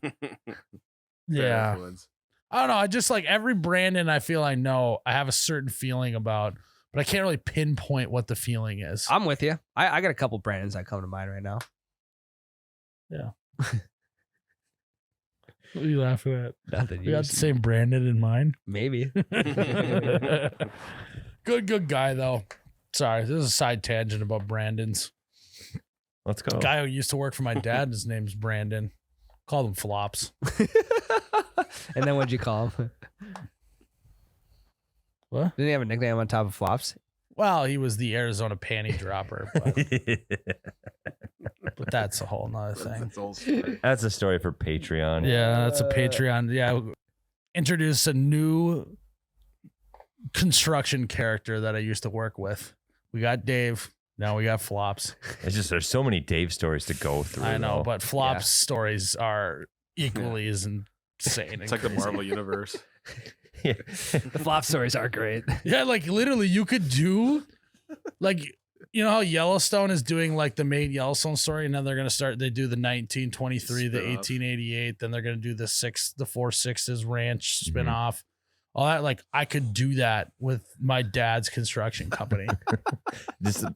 Yeah. Influence. I don't know. I just like every Brandon I feel I know, I have a certain feeling about, but I can't really pinpoint what the feeling is. I'm with you. I got a couple Brandons that come to mind right now. What are you laughing at? Nothing. You got the same Brandon in mind? Maybe. Good guy, though. Sorry, this is a side tangent about Brandon's. Let's go. Guy who used to work for my dad, his name's Brandon. Called him Flops. And then what'd you call him? What? Didn't he have a nickname on top of Flops? Well, he was the Arizona panty dropper, but that's a whole nother thing. That's old story. That's a story for Patreon. Yeah, that's a Patreon. Yeah, introduce a new construction character that I used to work with. We got Dave. Now we got Flops. It's just there's so many Dave stories to go through. I know, though. but Flops stories are equally as insane. It's like the Marvel universe. The Flop stories are great. Yeah, like literally, you could do, like, you know how Yellowstone is doing like the main Yellowstone story, and then they're gonna start. They do the 1923, the Spin-off. 1888, then they're gonna do the 4 Sixes Ranch spinoff. All that, like, I could do that with my dad's construction company.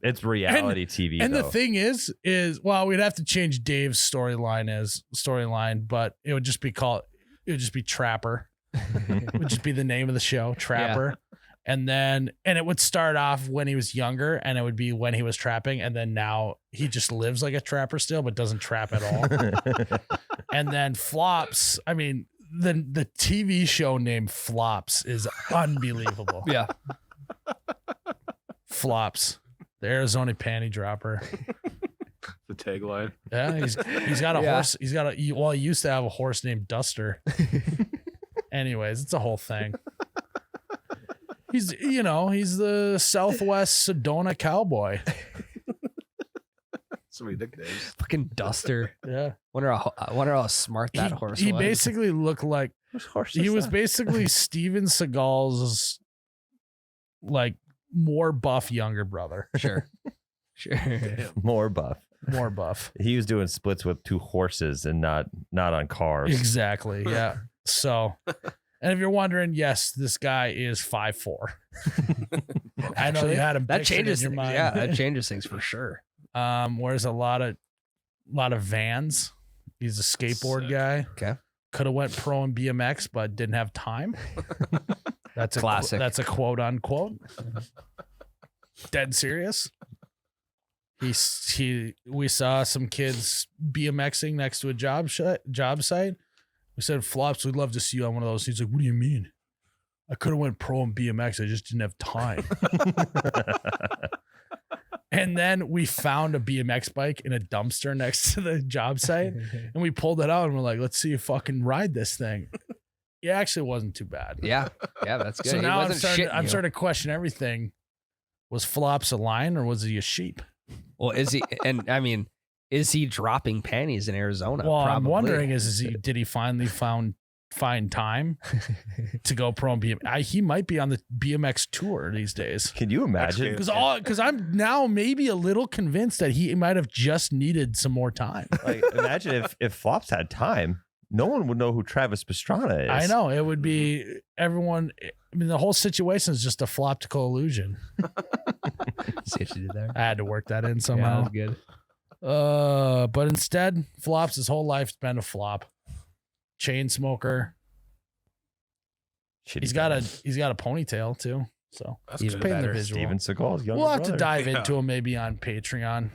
It's reality TV. And though. the thing is well, we'd have to change Dave's storyline, but it would just be Trapper. It would just be the name of the show, Trapper. And it would start off when he was younger, and it would be when he was trapping, and then now he just lives like a trapper still, but doesn't trap at all. And then Flops, I mean, the TV show named Flops is unbelievable. Yeah. Flops, the Arizona panty dropper. The tagline. Yeah, he's got a Yeah. horse. He used to have a horse named Duster. Anyways, it's a whole thing. He's the Southwest Sedona cowboy. So many nicknames. Fucking Duster. Yeah. Wonder how smart that horse He was. basically looked like he was basically Steven Seagal's like more buff younger brother. Sure. more buff. More buff. He was doing splits with 2 horses and not on cars. Exactly. Yeah. So, and if you're wondering, yes, this guy is 5'4". I know you had him. That pictured changes in your things. mind. Yeah, that changes things for sure. Wears a lot of Vans. He's a skateboard Sick. guy. Okay. Could have went pro in BMX, but didn't have time. That's a Classic. That's a quote unquote. Dead serious. We saw some kids BMXing next to a job site. We said, Flops, we'd love to see you on one of those. He's like, what do you mean? I could have went pro in BMX. I just didn't have time. And then we found a BMX bike in a dumpster next to the job site, and we pulled it out and we're like, let's see you fucking ride this thing. It actually wasn't too bad. Yeah, that's good. So He now I'm wasn't shitting you. starting to question everything. Was Flops a lion or was he a sheep? Well, is he? And I mean, is he dropping panties in Arizona? Well, I'm Probably. wondering did he finally find time to go pro in BMX? He might be on the BMX tour these days. Can you imagine? Because I'm now maybe a little convinced that he might have just needed some more time. Like, imagine if Flops had time, no one would know who Travis Pastrana is. I know it would be everyone. I mean, the whole situation is just a floptical illusion. See what you did there? I had to work that in Yeah, somehow. that was good. But instead, Flops his whole life's been a flop. Chain smoker. Shitty He's got a ponytail too. So That's he's good. painting the Better. visual. Steven Seagal's younger We'll have to brother. dive Yeah. into him maybe on Patreon.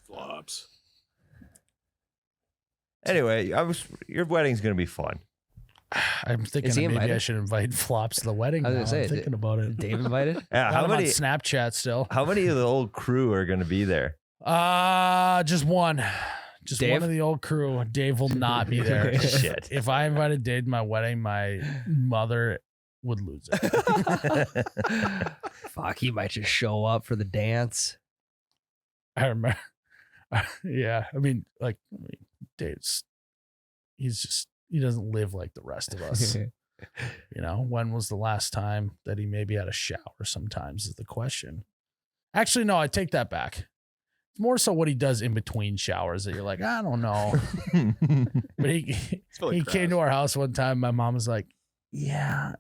Flops. Anyway, your wedding's gonna be fun. I'm thinking Is he that maybe I invited? should invite Flops to the wedding. I was now. gonna say, I'm thinking about it. Dave invited? Yeah, Got him on Snapchat still? How many of the old crew are gonna be there? Just one. Just Dave? one of the old crew. Dave will not be there. Shit. If I invited Dave to my wedding, my mother would lose it. Fuck, he might just show up for the dance. I remember. Yeah. I mean, Dave's, he doesn't live like the rest of us. You know, when was the last time that he maybe had a shower sometimes is the question. Actually, no, I take that back. It's more so what he does in between showers that you're like, I don't know. But he came to our house one time. My mom was like, yeah.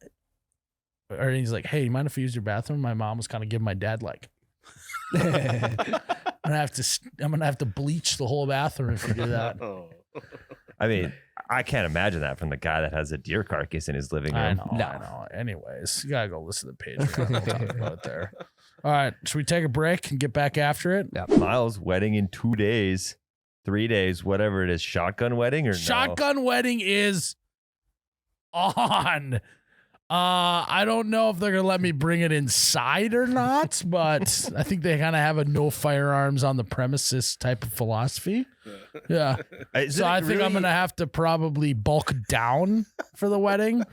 Or he's like, hey, you mind if I use your bathroom? My mom was kind of giving my dad like, I'm gonna have to bleach the whole bathroom if you do that. Oh. I mean, I can't imagine that from the guy that has a deer carcass in his living room. I know. No. I know. Anyways, you gotta go listen to the page. We'll talk about it there. All right, should we take a break and get back after it? Myles, wedding in 2 days, 3 days, whatever it is. Shotgun wedding or Shotgun wedding is on. I don't know if they're gonna let me bring it inside or not, but I think they kind of have a no firearms on the premises type of philosophy. Yeah. no? So I think I'm gonna have to probably bulk down for the wedding.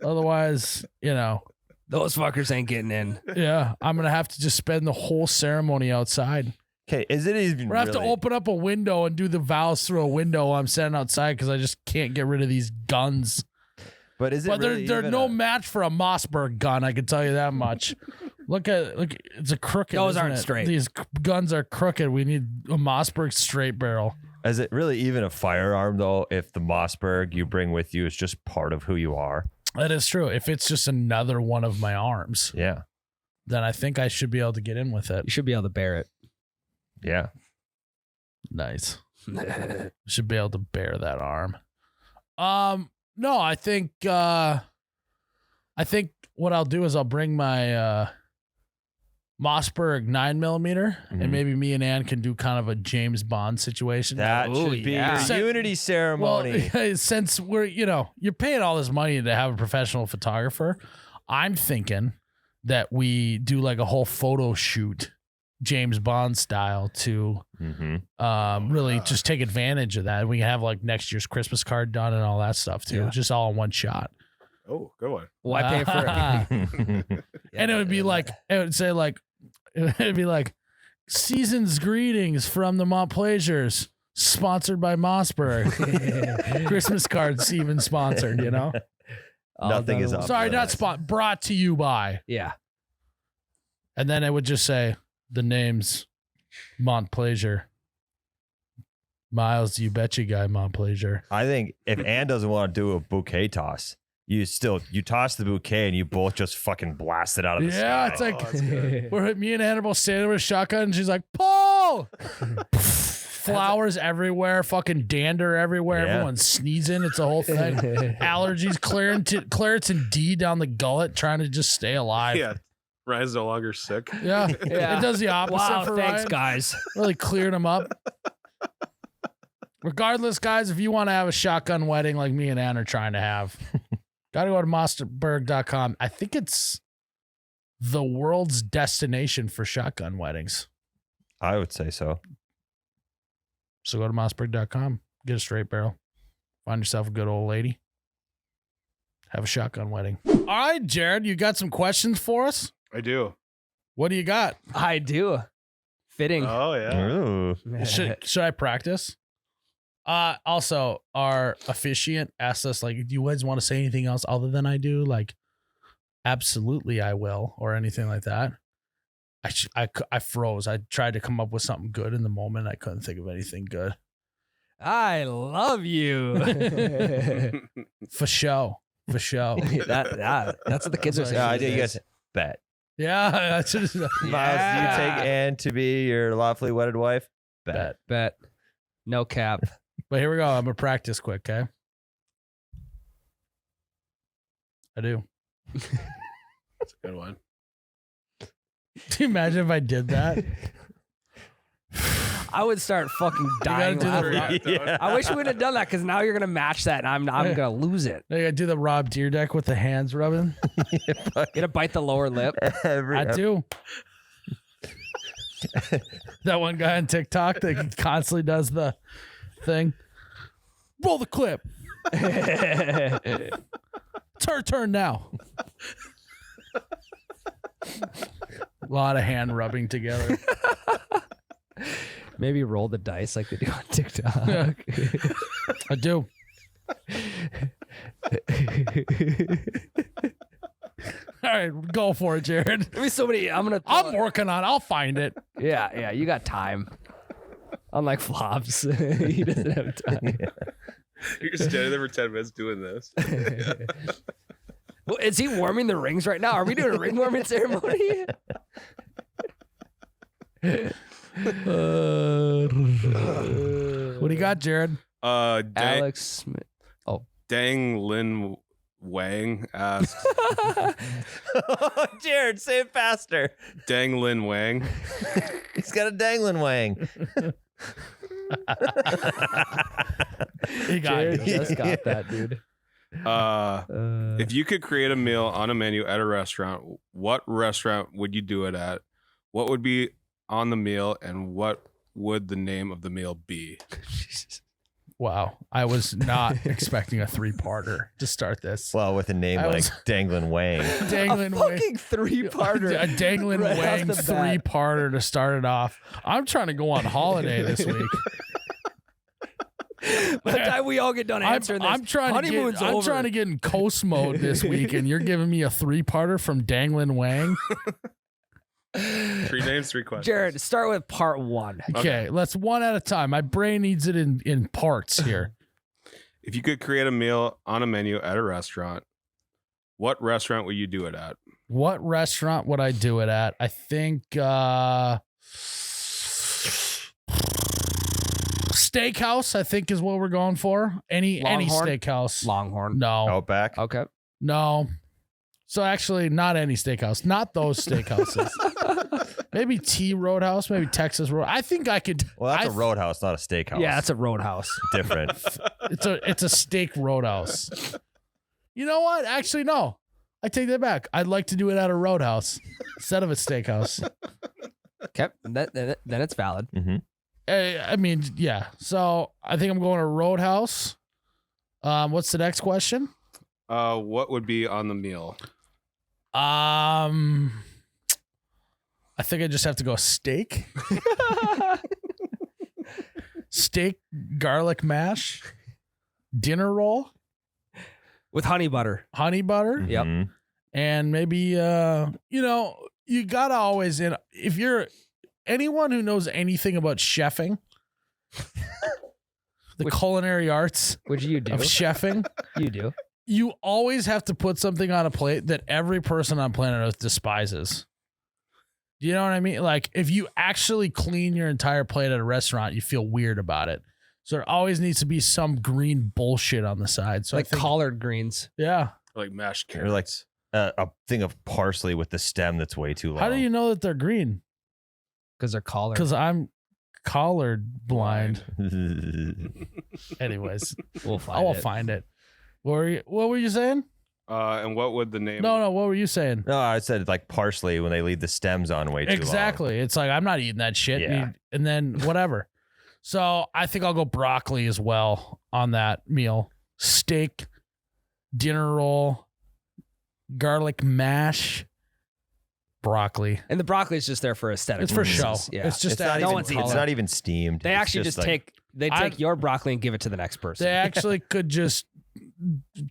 Otherwise, you know, Those fuckers ain't getting in. yeah, I'm gonna have to just spend the whole ceremony outside. Okay, is it even We're gonna have really? to open up a window and do the vows through a window while I'm standing outside because I just can't get rid of these guns. But is it But really they're even no a- match for a Mossberg gun. I can tell you that much. Look, it's a crooked. Those isn't aren't it? straight. These guns are crooked. We need a Mossberg straight barrel. Is it really even a firearm though? If the Mossberg you bring with you is just part of who you are? That is true. If it's just another one of my arms, Yeah, then I think I should be able to get in with it. You should be able to bear it. yeah. Nice. Should be able to bear that arm. No, I think what I'll do is I'll bring my Mossberg 9mm Mhm. and maybe me and Ann can do kind of a James Bond situation. That Ooh, should be yeah. your unity Well, ceremony. since you're paying all this money to have a professional photographer, I'm thinking that we do like a whole photo shoot, James Bond style, to really just take advantage of that. We can have like next year's Christmas card done and all that stuff too, Yeah. just all in one shot. Oh, good one. Why pay for it? And it would be like, it would say like, it'd be like, season's greetings from the Montplaisirs, sponsored by Mossberg. Christmas cards even sponsored, you know? Nothing done is in up. one- Sorry, not nice. brought to you by. Yeah. And then it would just say the names Montplaisir. Myles, you betcha guy, Montplaisir. I think if Ann doesn't want to do a bouquet toss, you toss the bouquet and you both just fucking blast it out of the Yeah, sky. it's like that's good. me and Annabelle standing with a shotgun, and she's like, Paul! Flowers everywhere, fucking dander everywhere. Yeah. Everyone's sneezing. It's a whole thing. Allergies, Clarence and D down the gullet, trying to just stay alive. Yeah. Ryan's no longer sick. Yeah. Yeah. It does the opposite Wow, for thanks, Ryan. guys. Really cleared him up. Regardless, guys, if you want to have a shotgun wedding like me and Ann are trying to have, got to go to monsterberg.com. I think it's the world's destination for shotgun weddings. I would say so. So go to mossberg.com, get a straight barrel, find yourself a good old lady, have a shotgun wedding. All right, Jared, you got some questions for us? I do. What do you got? I do. Fitting. Oh yeah. Ooh. Should I practice? Also, our officiant asked us, like, do you guys want to say anything else other than I do? Like, absolutely, I will, or anything like that. I froze. I tried to come up with something good in the moment. I couldn't think of anything good. I love you. For show. That's what the kids are saying. Yeah, I these did. You days. guys bet. Yeah, that's just Miles, Yeah. do you take Ann to be your lawfully wedded wife? Bet. Bet. No cap. But here we go. I'm gonna practice quick, okay? I do. That's a good one. Can you imagine if I did that? I would start fucking dying do the laughing. Yeah. I wish we would have done that because now you're gonna match that, and I'm gonna lose it. I gotta do the Rob Deerdeck with the hands rubbing. Gonna bite the lower lip. I do. That one guy on TikTok that constantly does the thing. Roll the clip. It's her turn now. A lot of hand rubbing together. Maybe roll the dice like they do on TikTok. Yeah. I do. All right, go for it, Jared. There'll be so many. I'm working on it. I'll find it. Yeah. You got time. Unlike Flops, he doesn't have time. You're standing there for 10 minutes doing this. Well, is he warming the rings right now? Are we doing a ring warming ceremony? What do you got, Jared? Alex Smith. Dang Lin Wang asks. Jared, say it faster. Dang Lin Wang. He's got a dangling wang. You got Jared it. just got that, dude. If you could create a meal on a menu at a restaurant, what restaurant would you do it at? What would be on the meal, and what would the name of the meal be? Wow. I was not expecting a 3-parter to start this. Well, with a name I like was- Dangling Wang. Dangling Wang. fucking 3-parter. A Dangling right off Wang the bat. 3-parter to start it off. I'm trying to go on holiday this week. By the time we all get done answering I'm this, trying honeymoon's to get, I'm over. trying to get in coast mode this week, and you're giving me a 3-parter from Dangling Wang. 3 names, 3 questions. Jared, start with part 1. Okay, let's one at a time. My brain needs it in parts here. If you could create a meal on a menu at a restaurant, what restaurant would you do it at? What restaurant would I do it at? I think steakhouse, I think, is what we're going for. Any Longhorn? steakhouse. Longhorn. No. Outback. Okay. No. So actually, not any steakhouse. Not those steakhouses. Maybe T Roadhouse. Maybe Texas Road. I think I could. Well, that's a roadhouse, not a steakhouse. Yeah, that's a roadhouse. different. It's a steak roadhouse. You know what? Actually, no. I take that back. I'd like to do it at a roadhouse instead of a steakhouse. Okay. Then it's valid. hmm I mean, yeah. So I think I'm going to roadhouse. What's the next question? What would be on the meal? I I think I just have to go steak. Steak, garlic mash, dinner roll, With honey butter. honey butter, Yep. Mhm. and maybe you gotta always if you're anyone who knows anything about chefing, the culinary arts Which you do. of chefing, You do. you always have to put something on a plate that every person on planet Earth despises. You know what I mean? Like if you actually clean your entire plate at a restaurant, you feel weird about it. So there always needs to be some green bullshit on the side. So Like I think, collard greens. yeah. Like mashed Or like carrots. a thing of parsley with the stem that's way too long. How do you know that they're green? Because they're collard. Because I'm collard blind. Anyways, We'll find I will it. find it. What were you saying? And what would the name? No. What were you saying? No, I said like parsley when they leave the stems on way too long. Exactly. It's like I'm not eating that shit. Yeah. And then whatever. So I think I'll go broccoli as well on that meal. Steak, dinner roll, garlic mash, broccoli. And the broccoli is just there for aesthetic. It's for show. reasons. Yeah. It's just It's not, adding no even, one's color. eating it's not even steamed. They It's actually just like- take I'm- your broccoli and give it to the next person. They actually could just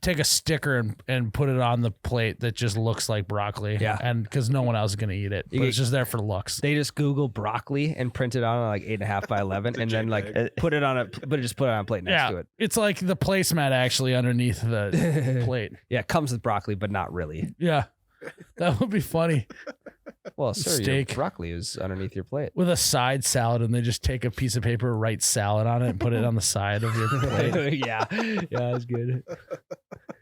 take a sticker and put it on the plate that just looks like broccoli. Yeah. And because no one else is going to eat it. But You- it's just there for looks. They just Google broccly and print it on like 8.5 by 11, and then like JPEG. put it on a plate next Yeah. to it. It's like the placemat actually underneath the plate. Yeah, it comes with broccoli, but not really. Yeah. That would be funny. Well, sir, your Steak. broccoli is underneath your plate. With a side salad, and they just take a piece of paper, write salad on it, and put it on the side of your plate. yeah, that's good.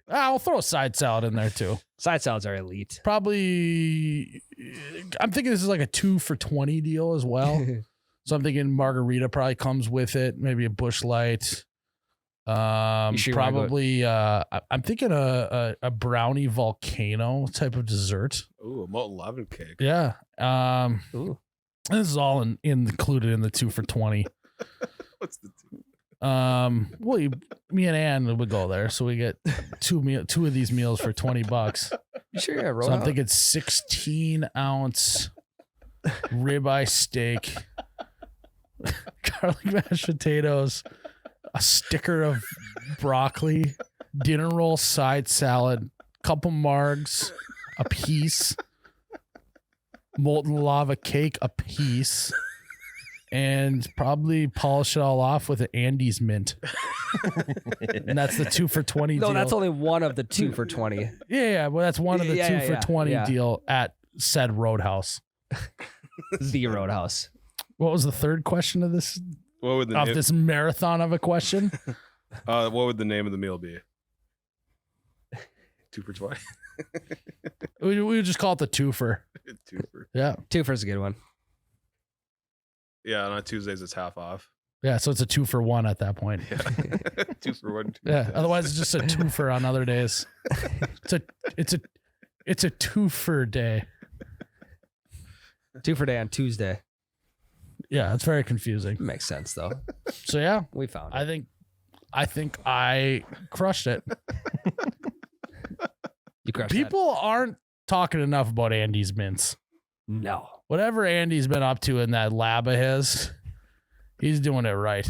I'll throw a side salad in there too. Side salads are elite. Probably, I'm thinking this is like a 2 for $20 deal as well. So I'm thinking margarita probably comes with it. Maybe a Busch Light. You sure you wanna go- Probably. I'm thinking a brownie volcano type of dessert. Ooh, a molten lava cake. Yeah. Ooh. This is all included in the 2 for $20. What's the Well, me and Ann would go there, so we get two of these meals for $20. You sure? Yeah, roll So I'm out. thinking 16-ounce ribeye steak, garlic mashed potatoes, a sticker of broccoli, dinner roll, side salad, couple margs, a piece, molten lava cake, a piece, and probably polish it all off with an Andes mint. And that's the 2 for $20 No, deal. that's only one of the 2 for 20. Yeah, well, that's one of the Yeah, 2 for yeah, $20 yeah. deal at said Roadhouse. The Roadhouse. What was the third question of this What would the name, this marathon of a question? what would the name of the meal be? 2 for 20. we would just call it the twofer. 2 for. Yeah, 2 for is a good one. Yeah, and on Tuesdays it's half off. yeah. So it's a 2 for 1 at that point. Yeah. 2 for 1. Yeah. Otherwise, it's just a twofer on other days. It's a twofer day. 2 for day on Tuesday. Yeah, it's very confusing. Makes sense though. So yeah, We found I it. think I crushed it. You crushed People aren't talking enough about Andy's mints. that. No. Whatever Andy's been up to in that lab of his, he's doing it right.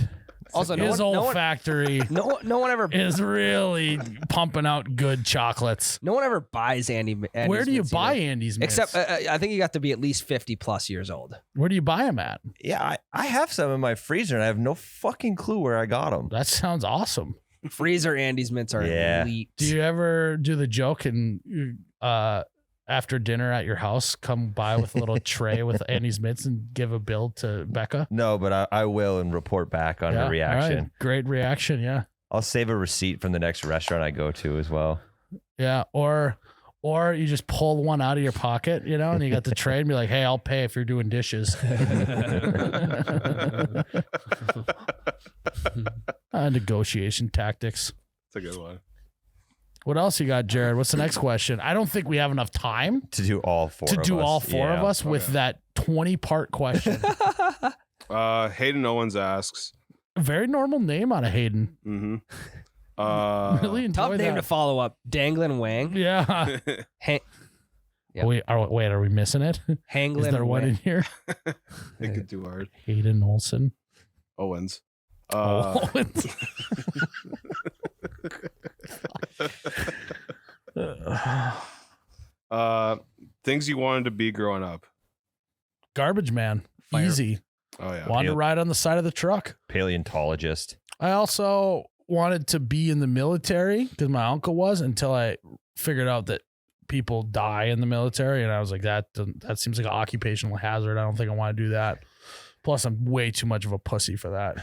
Also, His old factory no one ever is really pumping out good chocolates. no one ever buys Andy's Where do you mints buy either. Andy's mints? Except I think you got to be at least 50 plus years old. Where do you buy them at? Yeah, I have some in my freezer and I have no fucking clue where I got them. That sounds awesome. Freezer Andy's mints are Yeah. elite. Do you ever do the joke and after dinner at your house, come by with a little tray with Andy's mints and give a bill to Becca? No, but I will and report back on her all reaction. right. Great reaction. Yeah. I'll save a receipt from the next restaurant I go to as well. Yeah. Or you just pull one out of your pocket, and you got the tray and be like, hey, I'll pay if you're doing dishes. Negotiation tactics. It's a good one. What else you got, Jared? What's the next question? I don't think we have enough time To do all four to of do us. all four of Yeah. us with Okay. that 20-part question. Hayden Owens asks. Very normal name on a Hayden. Mm-hmm. Really enjoy Tough name that. to follow up. Danglin Wang. Yeah. Yep. Are we missing it? Hanglin. Is there one in here? Think it too hard. Hayden Olsen. Owens. Owens. Things you wanted to be growing up. Garbage man. Fire. Easy. Oh yeah. Wanted to ride on the side of the truck. Paleontologist. I also wanted to be in the military because my uncle was, until I figured out that people die in the military, and I was like, that seems like an occupational hazard. I don't think I want to do that. Plus, I'm way too much of a pussy for that.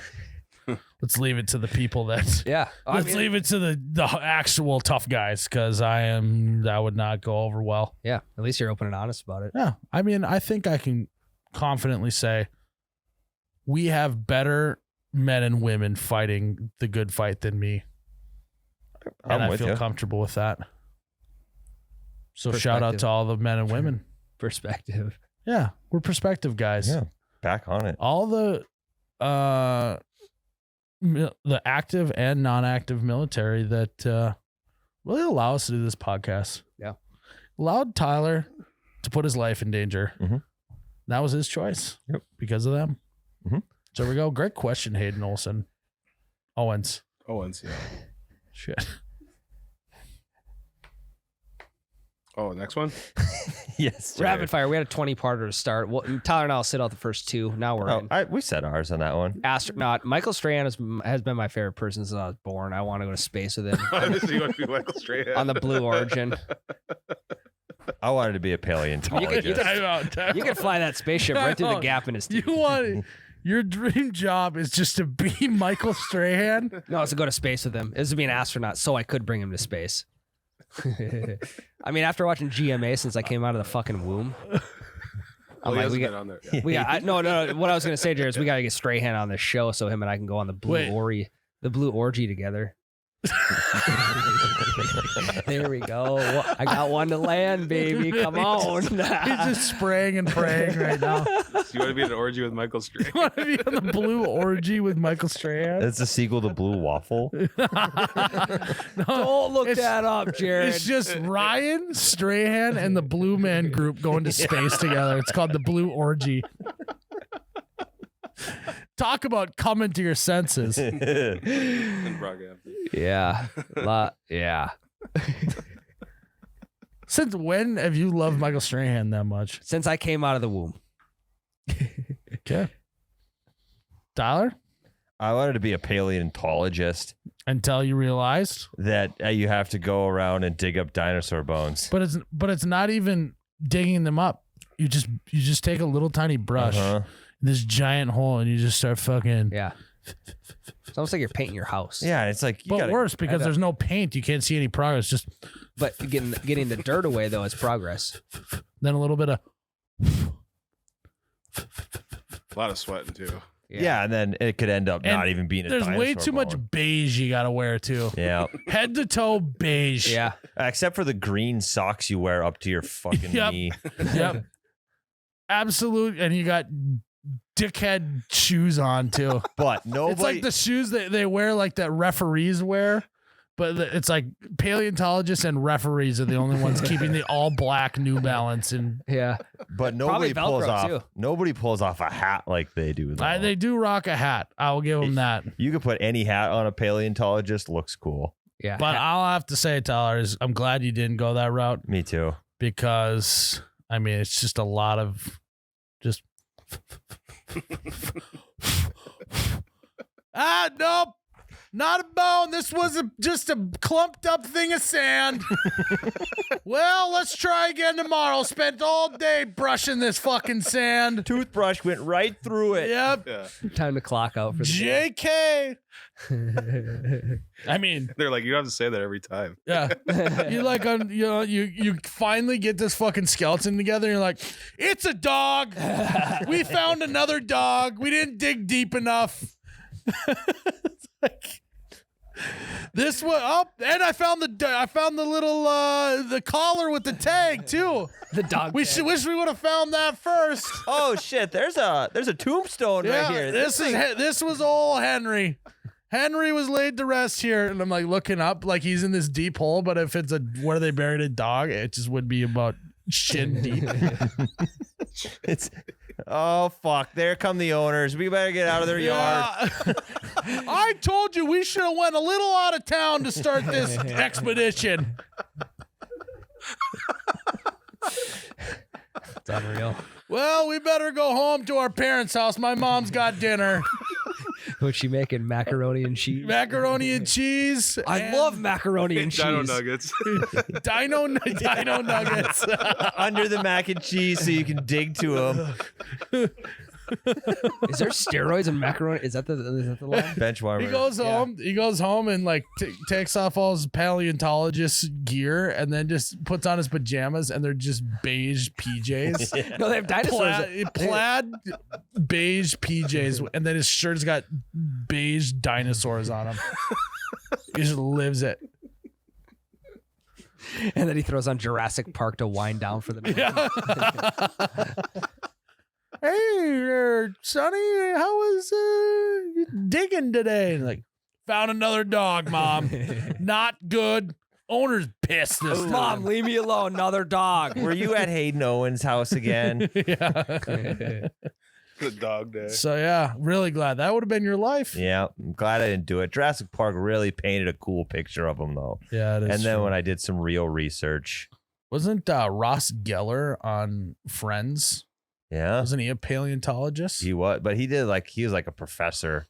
Let's leave it to the people that. Yeah. Let's leave it to the actual tough guys, because that would not go over well. Yeah. At least you're open and honest about it. Yeah. I mean, I think I can confidently say we have better men and women fighting the good fight than me. And I feel comfortable with that. So shout out to all the men and women. Perspective. Yeah. We're perspective guys. Yeah. Back on it. All the active and non-active military that really allow us to do this podcast. Yeah. Allowed Tyler to put his life in danger. Mm-hmm. That was his choice. Yep. Because of them. Mm-hmm. So there we go. Great question, Hayden Olsen. Owens. Owens, yeah. Shit. Oh, next one? Yes. Rapid fire. We had a 20-parter to start. Well, Tyler and I'll sit out the first two. Now we're in. We said ours on that one. Astronaut. Michael Strahan has been my favorite person since I was born. I want to go to space with him. Obviously, you want to be Michael Strahan. On the Blue Origin. I wanted to be a paleontologist. You can fly that spaceship right through the gap in his teeth. Your dream job is just to be Michael Strahan? No, it's to go to space with him. It's to be an astronaut so I could bring him to space. I mean, after watching GMA since I came out of the fucking womb, I'm like, we got on there. Yeah. No. What I was gonna say, Jared, is we gotta get Strahan on this show so him and I can go on the Blue Orgy together. There we go. I got one to land, baby. Come on. He's just spraying and praying right now. So you want to be in an orgy with Michael Strahan? You want to be on the Blue Orgy with Michael Strahan? It's a sequel to Blue Waffle. Don't look that up, Jared. It's just Ryan, Strahan, and the Blue Man Group going to space together. It's called the Blue Orgy. Talk about coming to your senses. Yeah. Yeah. Since when have you loved Michael Strahan that much? Since I came out of the womb. Okay. Tyler? I wanted to be a paleontologist. Until you realized that you have to go around and dig up dinosaur bones. But it's not even digging them up. You just take a little tiny brush, this giant hole, and you just start fucking. Yeah. It's almost like you're painting your house. Yeah, it's like. But worse, because there's no paint, you can't see any progress. But getting the dirt away though is progress. Then a little bit of. A lot of sweating too. Yeah, and then it could end up not even being a dinosaur There's way too bone. much beige you gotta wear too. Yeah. Head to toe beige. Yeah. Except for the green socks you wear up to your fucking knee. Yep. Absolute, and you got dickhead shoes on too. But nobody. It's like the shoes that they wear, like that referees wear. But it's like paleontologists and referees are the only ones keeping the all black New Balance. And yeah, but nobody pulls Velcro, off. too. Nobody pulls off a hat like they do. They do rock a hat. I will give them that. You could put any hat on a paleontologist. Looks cool. Yeah, but I'll have to say, Tyler, I'm glad you didn't go that route. Me too. Because I mean, it's just a lot of just. Nope. Not a bone. This was just a clumped up thing of sand. Well, let's try again tomorrow. Spent all day brushing this fucking sand. Toothbrush went right through it. Yep. Yeah. Time to clock out for the JK. I mean, they're like, you don't have to say that every time. yeah. You finally get this fucking skeleton together. And you're like, it's a dog. We found another dog. We didn't dig deep enough. It's like, this one and I found the little the collar with the tag too. The dog. Wish we would have found that first. Oh shit! There's a tombstone right here. This was old Henry. Henry was laid to rest here, and I'm like looking up like he's in this deep hole. But if it's where they buried a dog, it just would be about shin deep. It's oh fuck! There come the owners. We better get out of their yard. Yeah. I told you we should have went a little out of town to start this expedition. It's unreal. Well, we better go home to our parents' house. My mom's got dinner. What's she making? Macaroni and cheese? Macaroni and cheese. I love macaroni and cheese. Dino nuggets. Dino nuggets. Under the mac and cheese so you can dig to them. Is there steroids in macaroni? Is that the line? Bench warmer. He goes home. He goes home and like takes off all his paleontologist gear and then just puts on his pajamas and they're just beige PJs. No, they have dinosaurs. Plaid beige PJs, and then his shirt's got beige dinosaurs on him. He just lives it. And then he throws on Jurassic Park to wind down for the night. Yeah. Hey, Sonny, how was you digging today? And like, found another dog, Mom. Not good. Owner's pissed this time. Mom, leave me alone. Another dog. Were you at Hayden Owen's house again? Yeah. The dog day. So yeah, really glad that would have been your life. Yeah, I'm glad I didn't do it. Jurassic Park really painted a cool picture of him, though. Yeah, it is. And then true. when I did some real research, Wasn't Ross Geller on Friends? yeah, Wasn't he a paleontologist? he was, but he was like a professor.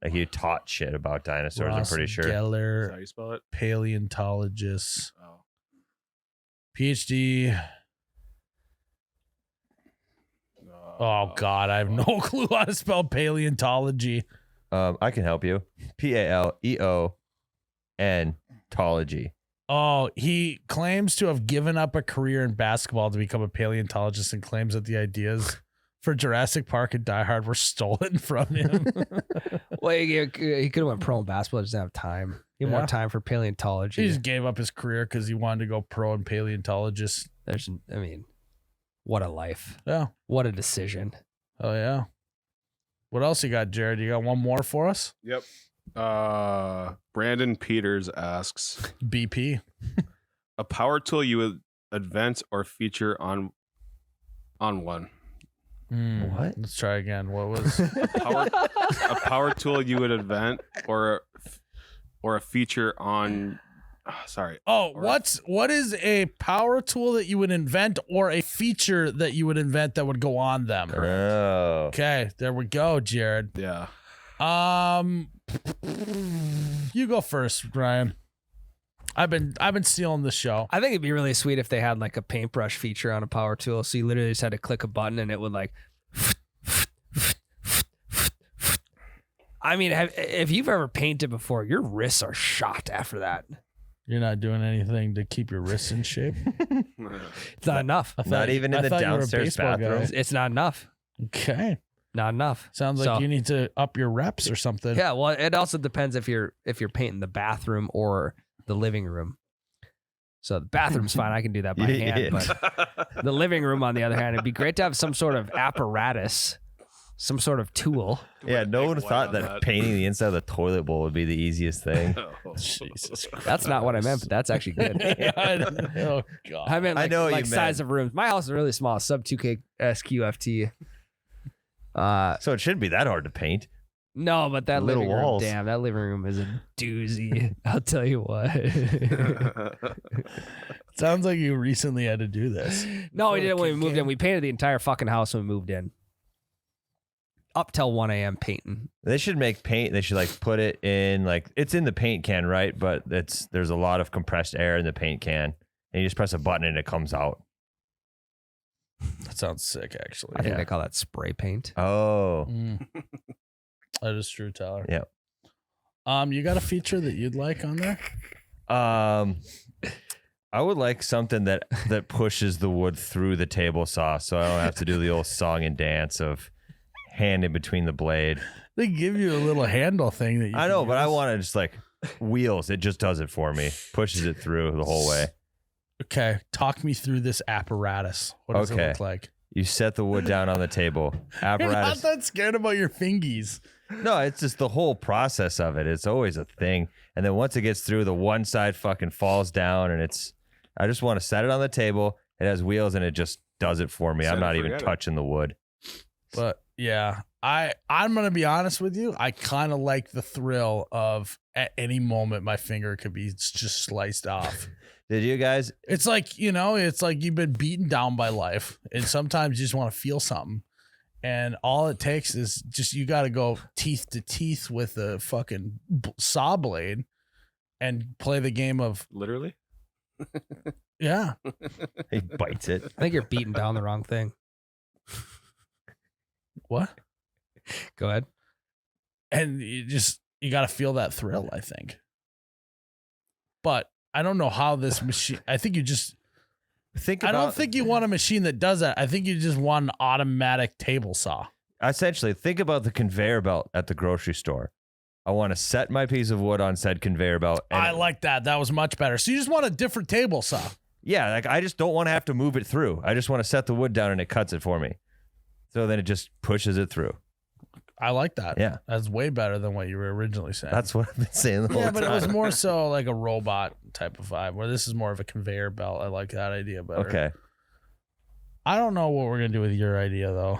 Like he taught shit about dinosaurs. Ross I'm pretty sure. Is that Geller, how you spell it? paleontologist, Oh. PhD. Oh God, I have no clue how to spell paleontology. I can help you. Paleontology. Oh, he claims to have given up a career in basketball to become a paleontologist and claims that the ideas for Jurassic Park and Die Hard were stolen from him. Well, he could have went pro in basketball. Just didn't have time. He had Yeah. more time for paleontology. He just gave up his career because he wanted to go pro in paleontologist. What a life. Yeah. What a decision. Oh, yeah. What else you got, Jared? You got one more for us? Yep. Brandon Peters asks, BP. a power tool you would invent or feature on one. What? Let's try again. What was A power tool you would invent or a feature on. Sorry. Oh, what is a power tool that you would invent or a feature that you would invent that would go on them? Oh. Okay, there we go, Jared. Yeah. You go first, Ryan. I've been stealing the show. I think it'd be really sweet if they had like a paintbrush feature on a power tool. So you literally just had to click a button and it would like. I mean, if you've ever painted before, your wrists are shot after that. You're not doing anything to keep your wrists in shape. It's not enough. Not even in the thought you were a downstairs baseball guy. bathroom. It's not enough. Okay, Not enough. sounds like So- you need to up your reps or something. Yeah, well, it also depends if you're painting the bathroom or the living room. So the bathroom's fine. I can do that by hand. Yeah. But the living room, on the other hand, it'd be great to have some sort of apparatus, some sort of tool. Yeah, no one Big thought white on that painting the inside of the toilet bowl would be the easiest thing. Jesus Christ. That's not what I meant, but that's actually good. Oh God. I meant I like, know what like you size meant. of rooms. My house is really small, sub 2K SQFT. So it shouldn't be that hard to paint. No, but that Little living walls. room, damn, that living room is a doozy. I'll tell you what. Sounds like you recently had to do this. No, we did it when we Fucking moved in. game. We painted the entire fucking house when we moved in. Up till 1 a.m. painting. They should make paint. They should like put it in like it's in the paint can, right? But there's a lot of compressed air in the paint can, and you just press a button and it comes out. That sounds sick, actually. I think Yeah. they call that spray paint. Oh, Mm. That is true, Tyler. Yep. You got a feature that you'd like on there? I would like something that pushes the wood through the table saw, so I don't have to do the old song and dance of hand in between the blade. They give you a little handle thing that you I know, can but I use. want to just like wheels. It just does it for me. Pushes it through the whole way. Okay, talk me through this apparatus. What does it Okay. look like? You set the wood down on the table. You're not Apparatus. that scared about your fingies. No, it's just the whole process of it. It's always a thing. And then once it gets through, the one side fucking falls down, and I just want to set it on the table, It has wheels and it just does it for me. Set I'm it, not even forget it. touching the wood. But yeah, I'm gonna be honest with you. I kind of like the thrill of at any moment my finger could be just sliced off. Did you guys? It's like, it's like you've been beaten down by life, and sometimes you just want to feel something. And all it takes is just you got to go teeth to teeth with a fucking saw blade and play the game of Literally? yeah. He bites it. I think you're beating down the wrong thing. What? Go ahead. And you got to feel that thrill, I think. But I don't know how this machine. I think you just. I don't think you want a machine that does that. I think you just want an automatic table saw. Essentially, think about the conveyor belt at the grocery store. I want to set my piece of wood on said conveyor belt. I like that. That was much better. So you just want a different table saw. Yeah, like I just don't want to have to move it through. I just want to set the wood down and it cuts it for me. So then it just pushes it through. I like that. Yeah. That's way better than what you were originally saying. That's what I've been saying the whole yeah, time. but it was more so like a robot type of vibe, where this is more of a conveyor belt. I like that idea better. Okay. I don't know what we're going to do with your idea, though.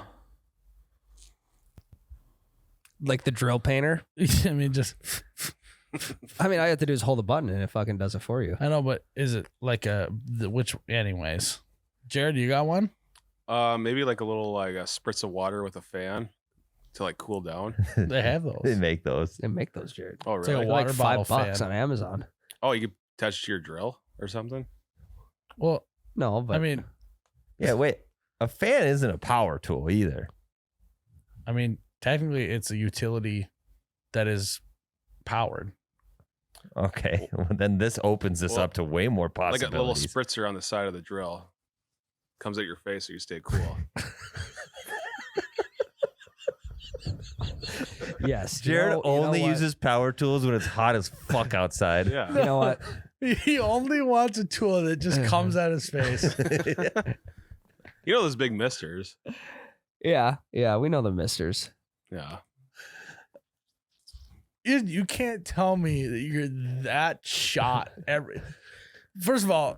Like the drill painter. I mean, I mean, all you have to do is hold a button and it fucking does it for you. I know, but is it like anyways? Jared, you got one? Maybe like a little like a spritz of water with a fan to like cool down. They have those. They make those. They make those, Jared. Oh, It's like really? a water Like bottle $5 fan. on Amazon. Oh, you could attach it to your drill or something? Well, No, but I mean, Yeah, wait. A fan isn't a power tool either. technically, it's a utility that is powered. Okay. Well, then this opens this Well, up to way more Like a little possibilities. spritzer on the side of the drill. Comes at your face so you stay cool. yes. Jared only what? uses power tools when it's hot as fuck outside. Yeah. You know what? He only wants a tool that just comes at his face. You know those big misters. Yeah, we know the misters. Yeah. You can't tell me that you're that shot. First of all,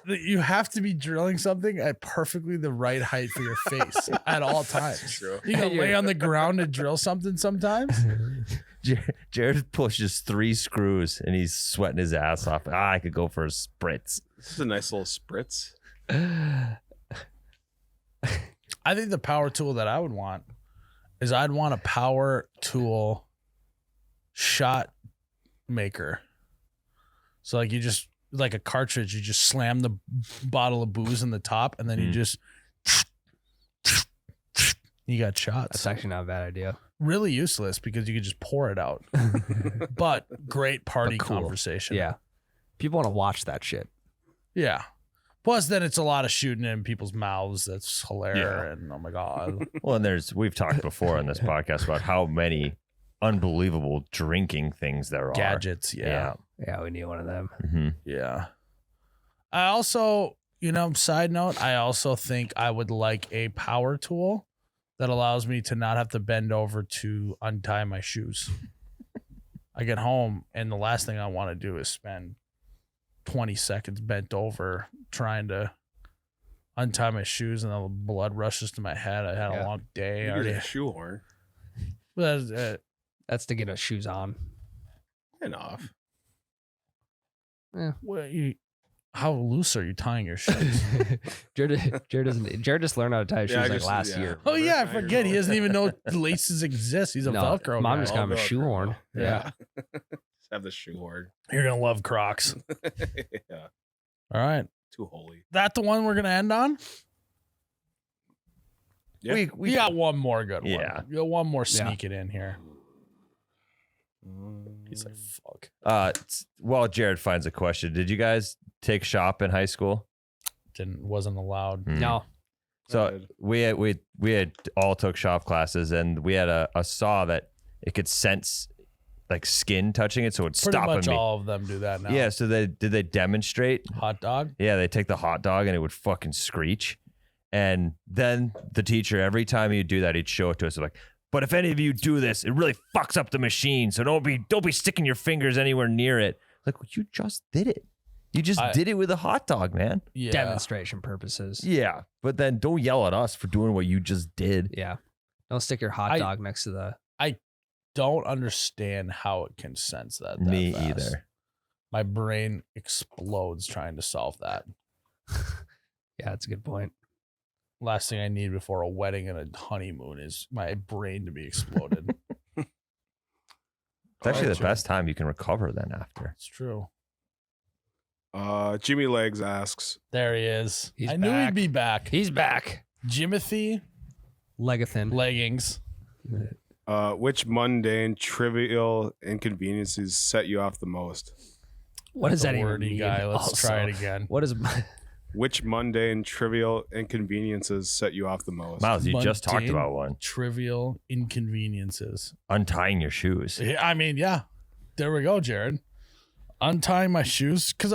that you have to be drilling something at perfectly the right height for your face at all times. True. You can lay on the ground to drill something sometimes. Jared pushes 3 screws and he's sweating his ass off. I could go for a spritz. This is a nice little spritz. I think the power tool that I would want is I'd want a power tool shot maker. So like you just like a cartridge, you just slam the bottle of booze in the top and then you just you got shots. That's actually not a bad idea. Really useless because you could just pour it out. But great party But cool. conversation. Yeah. People want to watch that shit. Yeah. Plus then it's a lot of shooting in people's mouths. That's hilarious. Yeah. And oh my God. Well, and we've talked before on this podcast about how many unbelievable drinking things there are. Gadgets. Yeah. Yeah, we need one of them. Mm-hmm. Yeah. I also, side note, I also think I would like a power tool that allows me to not have to bend over to untie my shoes. I get home and the last thing I want to do is spend 20 seconds bent over trying to untie my shoes and the blood rushes to my head. I had a long day. You already. use a shoehorn. That's to get our shoes on. And off. How loose are you tying your shoes? Jared just learned how to tie his shoes like last year. Oh yeah, I forget. He doesn't even know laces exist. He's a Velcro Mom guy. just got him a Velcro. shoehorn. Yeah. Just have the shoehorn. You're gonna love Crocs. Yeah. All right, Too holy. that the one we're gonna end on. Yeah. We got one more good one. Yeah. We got one more sneak it in here. Mm. He's like, fuck. While Jared finds a question, did you guys take shop in high school? Wasn't allowed. Mm. No. So we had all took shop classes, and we had a saw that it could sense like skin touching it, so it'd Pretty stop much me. all of them do that now. Yeah. So did they demonstrate? Hot dog. Yeah, they take the hot dog and it would fucking screech. And then the teacher, every time he'd do that, he'd show it to us like, but if any of you do this, it really fucks up the machine. So don't be sticking your fingers anywhere near it. Like, well, you just did it. You just did it with a hot dog, man. Yeah. Demonstration purposes. Yeah, but then don't yell at us for doing what you just did. Yeah. Don't stick your hot dog next to the. Don't understand how it can sense that. Me fast. either. My brain explodes trying to solve that. Yeah, that's a good point. Last thing I need before a wedding and a honeymoon is my brain to be exploded. It's actually the True. best time you can recover then after. It's true. Jimmy Legs asks, There he is. He's I knew back. he'd be back. He's back. Jimothy Legathan. leggings. which mundane, trivial inconveniences set you off the most? What does The that even wordy mean? guy. Let's Also, try it again. What is Which mundane, trivial inconveniences set you off the most? Miles, you just talked Mundane. about one. Trivial inconveniences. Untying your shoes. Yeah, I mean, yeah. There we go, Jared. Untying my shoes because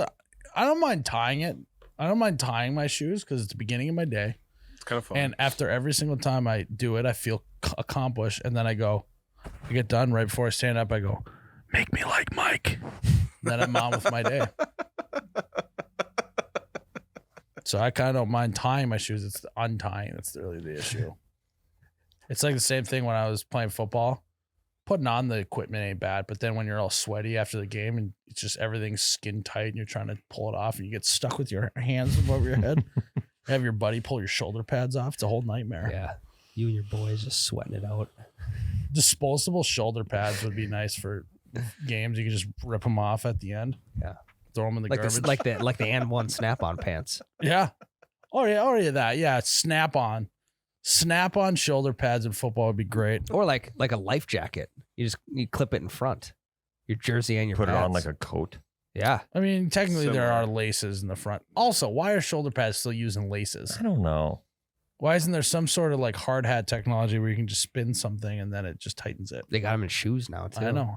I don't mind tying it. I don't mind tying my shoes because it's the beginning of my day. It's kind of fun. And after every single time I do it, I feel accomplished. And then I get done right before I stand up. I go, make me like Mike. Then I'm on with my day. So I kind of don't mind tying my shoes. It's the untying that's really the issue. It's like the same thing when I was playing football. Putting on the equipment ain't bad, but then when you're all sweaty after the game and it's just everything's skin tight and you're trying to pull it off and you get stuck with your hands above your head, have your buddy pull your shoulder pads off. It's a whole nightmare. Yeah. You and your boys just sweating it out. Disposable shoulder pads would be nice for games. You can just rip them off at the end. Yeah. Throw them in the Like garbage. this, like the and one snap-on pants. Yeah. Oh yeah, that. Yeah, snap on shoulder pads in football would be great. Or like a life jacket. You clip it in front. Your jersey and your Put it on pads. like a coat. Yeah. I mean, technically there Similar. are laces in the front. Also, why are shoulder pads still using laces? I don't know. Why isn't there some sort of like hard hat technology where you can just spin something and then it just tightens it? They got them in shoes now too. I know.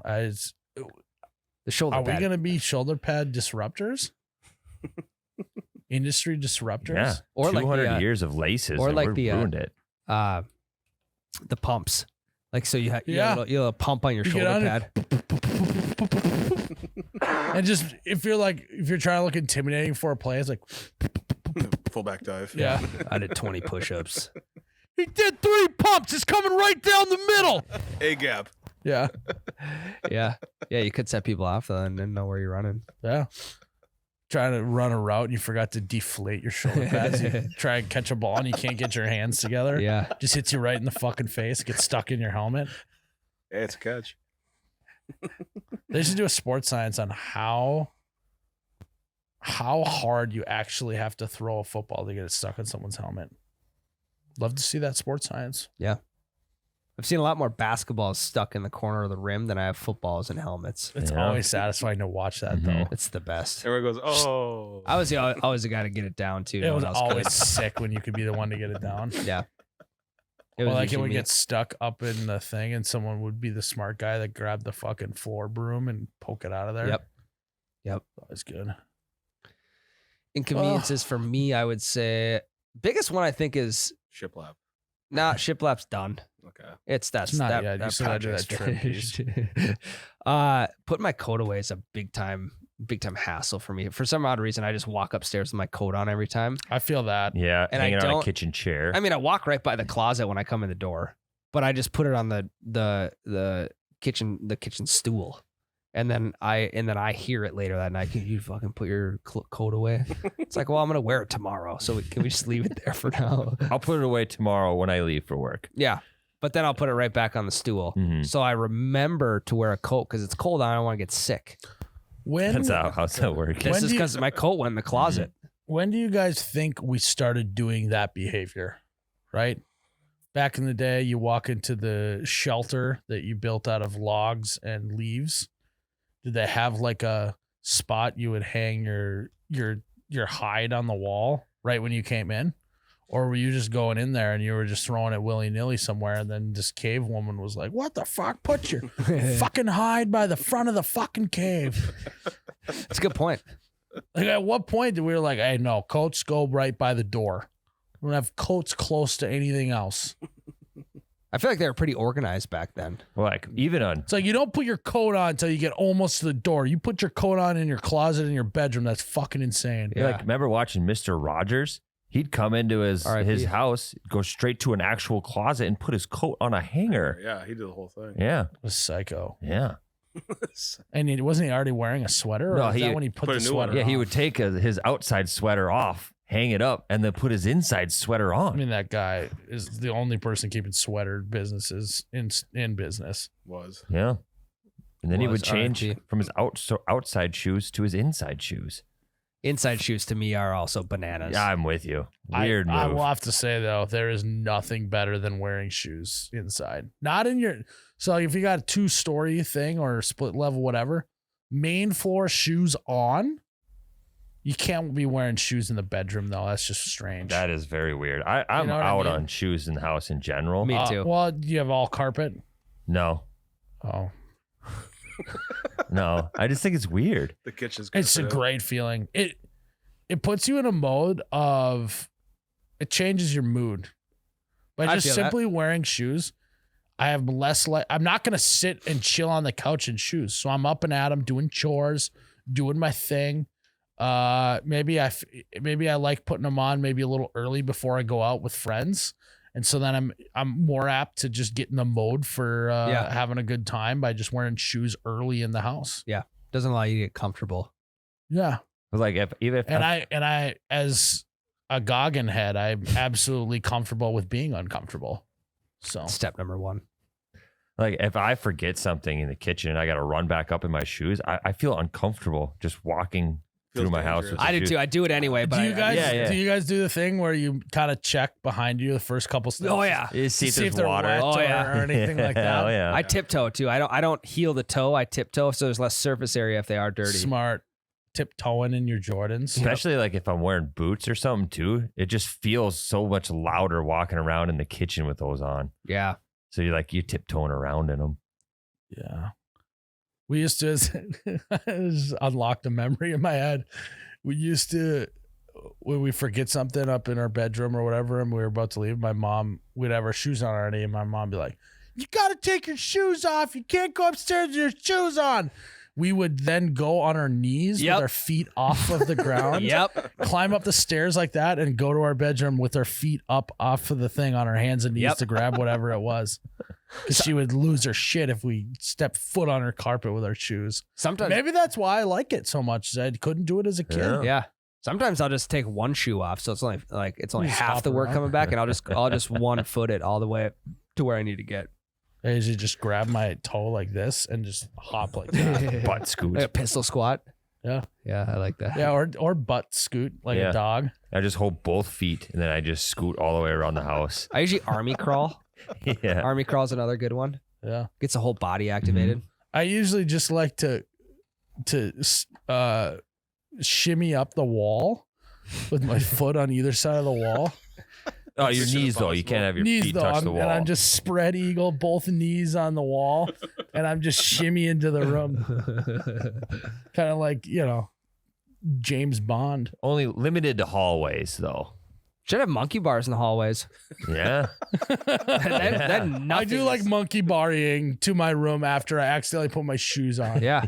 The shoulder Are we pad. going to be shoulder pad disruptors? Industry disruptors? Yeah. Or like 200 the, years of laces. or and like we the, ruined it. The pumps. Like so you have Yeah. you have a pump on your You get shoulder on pad. And just if you're trying to look intimidating for a play, it's like, Fullback dive. yeah. I did 20 push-ups. He did 3 pumps. It's coming right down the middle. A gap. Yeah. Yeah. Yeah, you could set people off though and didn't know where you're running. Yeah. Trying to run a route and you forgot to deflate your shoulder pads. You try and catch a ball and you can't get your hands together. Yeah. Just hits you right in the fucking face. Gets stuck in your helmet. Hey, it's a catch. They should do a sports science on how hard you actually have to throw a football to get it stuck in someone's helmet. Love to see that sports science. I've seen a lot more basketballs stuck in the corner of the rim than I have footballs and helmets. It's Yeah. always satisfying to watch that though. Mhm. It's the best. Everyone goes, oh. I was always the guy to get it down too. It No was one else could. always sick when you could be the one to get it down. Yeah. It Or was like it usually would me. get stuck up in the thing and someone would be the smart guy that grabbed the fucking floor broom and poke it out of there. Yep. Always good. Inconveniences for me, I would say biggest one I think is Shiplap. shiplap's done. Okay. It's It's not that, yet. You that still gotta do that project's trim finished. Putting my coat away is a big time hassle for me. For some odd reason, I just walk upstairs with my coat on every time. I feel that. Yeah. And I hanging on a don't- kitchen chair. I mean, I walk right by the closet when I come in the door, but I just put it on the kitchen stool. And then I hear it later that night. Can you fucking put your coat away? It's like, well, I'm gonna wear it tomorrow, so can we just leave it there for now? I'll put it away tomorrow when I leave for work. Yeah, but then I'll put it right back on the stool. Mhm. So I remember to wear a coat because it's cold. I don't want to get sick. How's that work? This When is do you- because my coat went in the closet. When do you guys think we started doing that behavior? Right? Back in the day, you walk into the shelter that you built out of logs and leaves. Did they have like a spot you would hang your hide on the wall right when you came in? Or were you just going in there and you were just throwing it willy-nilly somewhere and then this cave woman was like, what the fuck? Put your fucking hide by the front of the fucking cave. That's a good point. Like at what point did we were like, hey, no, coats go right by the door. We don't have coats close to anything else. I feel like they were pretty organized back then. Like even on So you don't put your coat on until you get almost to the door. You put your coat on in your closet in your bedroom. That's fucking insane. Yeah. like remember watching Mr. Rogers? He'd come into his R.I.P. house, go straight to an actual closet and put his coat on a hanger. Yeah, he did the whole thing. Yeah. It was psycho. Yeah. And wasn't he already wearing a sweater? Or No, was he that when he put put the a new one sweater Yeah, he on? would take his outside sweater off, hang it up, and then put his inside sweater I on. mean, that guy is the only person keeping sweater businesses in business. Was. Yeah. And then he Was would change R.I.P. from his outside shoes to his inside shoes. Inside shoes to me are also bananas. Yeah, I'm with you. Weird I move. will have to say though, there is nothing better than wearing shoes inside. Not in your so if you got a 2-story thing or split level, whatever, main floor shoes on. You can't be wearing shoes in the bedroom though. That's just strange. That is very weird. I'm You know what I out mean? on shoes in the house in general. Me too. Well, you have all carpet. No. Oh, No. I just think it's weird. The kitchen's it's a good for great feeling. It puts you in a mode of it changes your mood. By I just feel that. simply wearing shoes, I have less I'm not gonna sit and chill on the couch in shoes. So I'm up and at 'em doing chores, doing my thing. Maybe I like putting them on maybe a little early before I go out with friends. And so then I'm more apt to just get in the mode for having a good time by just wearing shoes early in the house. Doesn't allow you to get comfortable. Yeah. But like if I as a Goggin head, I'm absolutely comfortable with being uncomfortable. So Step number 1. like if I forget something in the kitchen and I got to run back up in my shoes, I feel uncomfortable just walking Feels through my house. dangerous. With I the do shoes. too. I do it anyway. But do you guys Yeah. do you guys do the thing where you kind of check behind you the first couple steps? Oh yeah. You To see if see if there's they're water. wet Oh, or, yeah. or anything like that. Hell yeah. I tiptoe too. I don't heel the toe. I tiptoe so there's less surface area if they are dirty. Smart. Tiptoeing in your Jordans. Especially like if I'm wearing boots or something too, it just feels so much louder walking around in the kitchen with those on. Yeah. So you're tiptoeing around in them. Yeah. We used to I just unlocked a memory in my head. We used to when we forget something up in our bedroom or whatever, and we were about to leave, my mom, we'd have our shoes on already, and my mom would be like, "You gotta take your shoes off. You can't go upstairs with your shoes on." We would then go on our knees Yep. with our feet off of the ground. Yep. Climb up the stairs like that and go to our bedroom with our feet up off of the thing on our hands and knees Yep. to grab whatever it was. Because she would lose her shit if we stepped foot on her carpet with our shoes. Sometimes. Maybe that's why I like it so much. Is I couldn't do it as a kid. Yeah. Yeah. Sometimes I'll just take one shoe off, so it's only You just half hop the work around. coming back, and I'll just 1 foot it all the way to where I need to get. I usually just grab my toe like this and just hop like that. Butt scoot. Like a pistol squat. Yeah. Yeah, I like that. Yeah, or butt scoot like Yeah. a dog. I just hold both feet and then I just scoot all the way around the house. I usually army crawl. Yeah. Army crawl's another good one. Yeah. Gets the whole body activated. I usually just like to shimmy up the wall with my foot on either side of the wall. Oh, your As knees though. You possible. can't have your Knees feet though, touch the wall. and I'm just spread eagle, both knees on the wall, and I'm just shimmy into the room, kind of like James Bond. Only limited to hallways though. Should have monkey bars in the hallways. Yeah. Then I do nothing like is- monkey barring to my room after I accidentally put my shoes on. Yeah.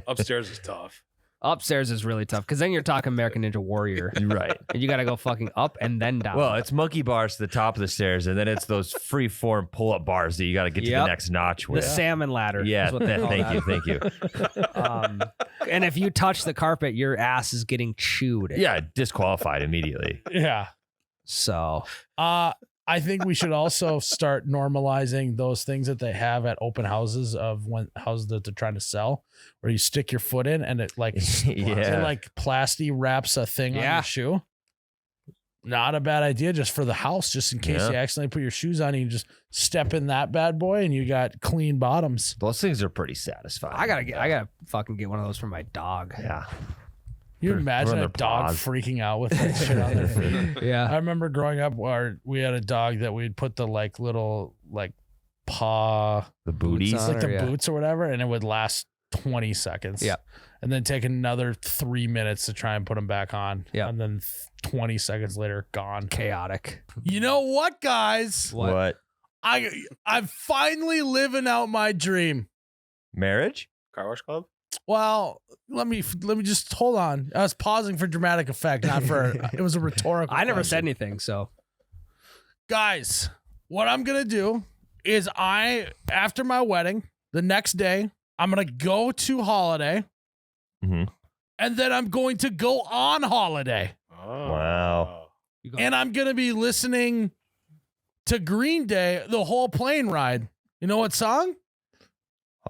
Upstairs is tough. Upstairs is really tough because then you're talking American Ninja Warrior. You're right. And you got to go fucking up and then down. Well, it's monkey bars to the top of the stairs, and then it's those free form pull up bars that you got to get to the Yep. next notch the with. salmon ladder. Yeah. Is what they call Thank you. that. Thank you. And if you touch the carpet, your ass is getting chewed. Yeah. Disqualified immediately. Yeah. So I think we should also start normalizing those things that they have at open houses of when houses that they're trying to sell, where you stick your foot in and it like Yeah. it like plasty wraps a thing on Yeah. your shoe. Not a bad idea, just for the house, just in case Yeah. you accidentally put your shoes on. You just step in that bad boy and you got clean bottoms. Those things are pretty satisfying. I gotta fucking get one of those for my dog. Yeah. You Put- imagine put on a their dog paws. freaking out with that shit on their feet. I Yeah. remember growing up where we had a dog that we'd put the like little like paw, The booties. on. like the Yeah. boots or whatever, and it would last 20 seconds. Yeah. And then take another 3 minutes to try and put them back on. Yeah. And then 20 seconds later, gone. Chaotic. You know what, guys? What? I'm finally living out my dream. Marriage? Car wash club? Well, let me just hold on. I was pausing for dramatic effect, not for it was a rhetorical. I never question. said anything, so Guys, what I'm gonna do is after my wedding, the next day, I'm gonna go to holiday, Mhm. and then I'm going to go on holiday. Oh. Wow. And I'm going to be listening to Green Day the whole plane ride. You know what song?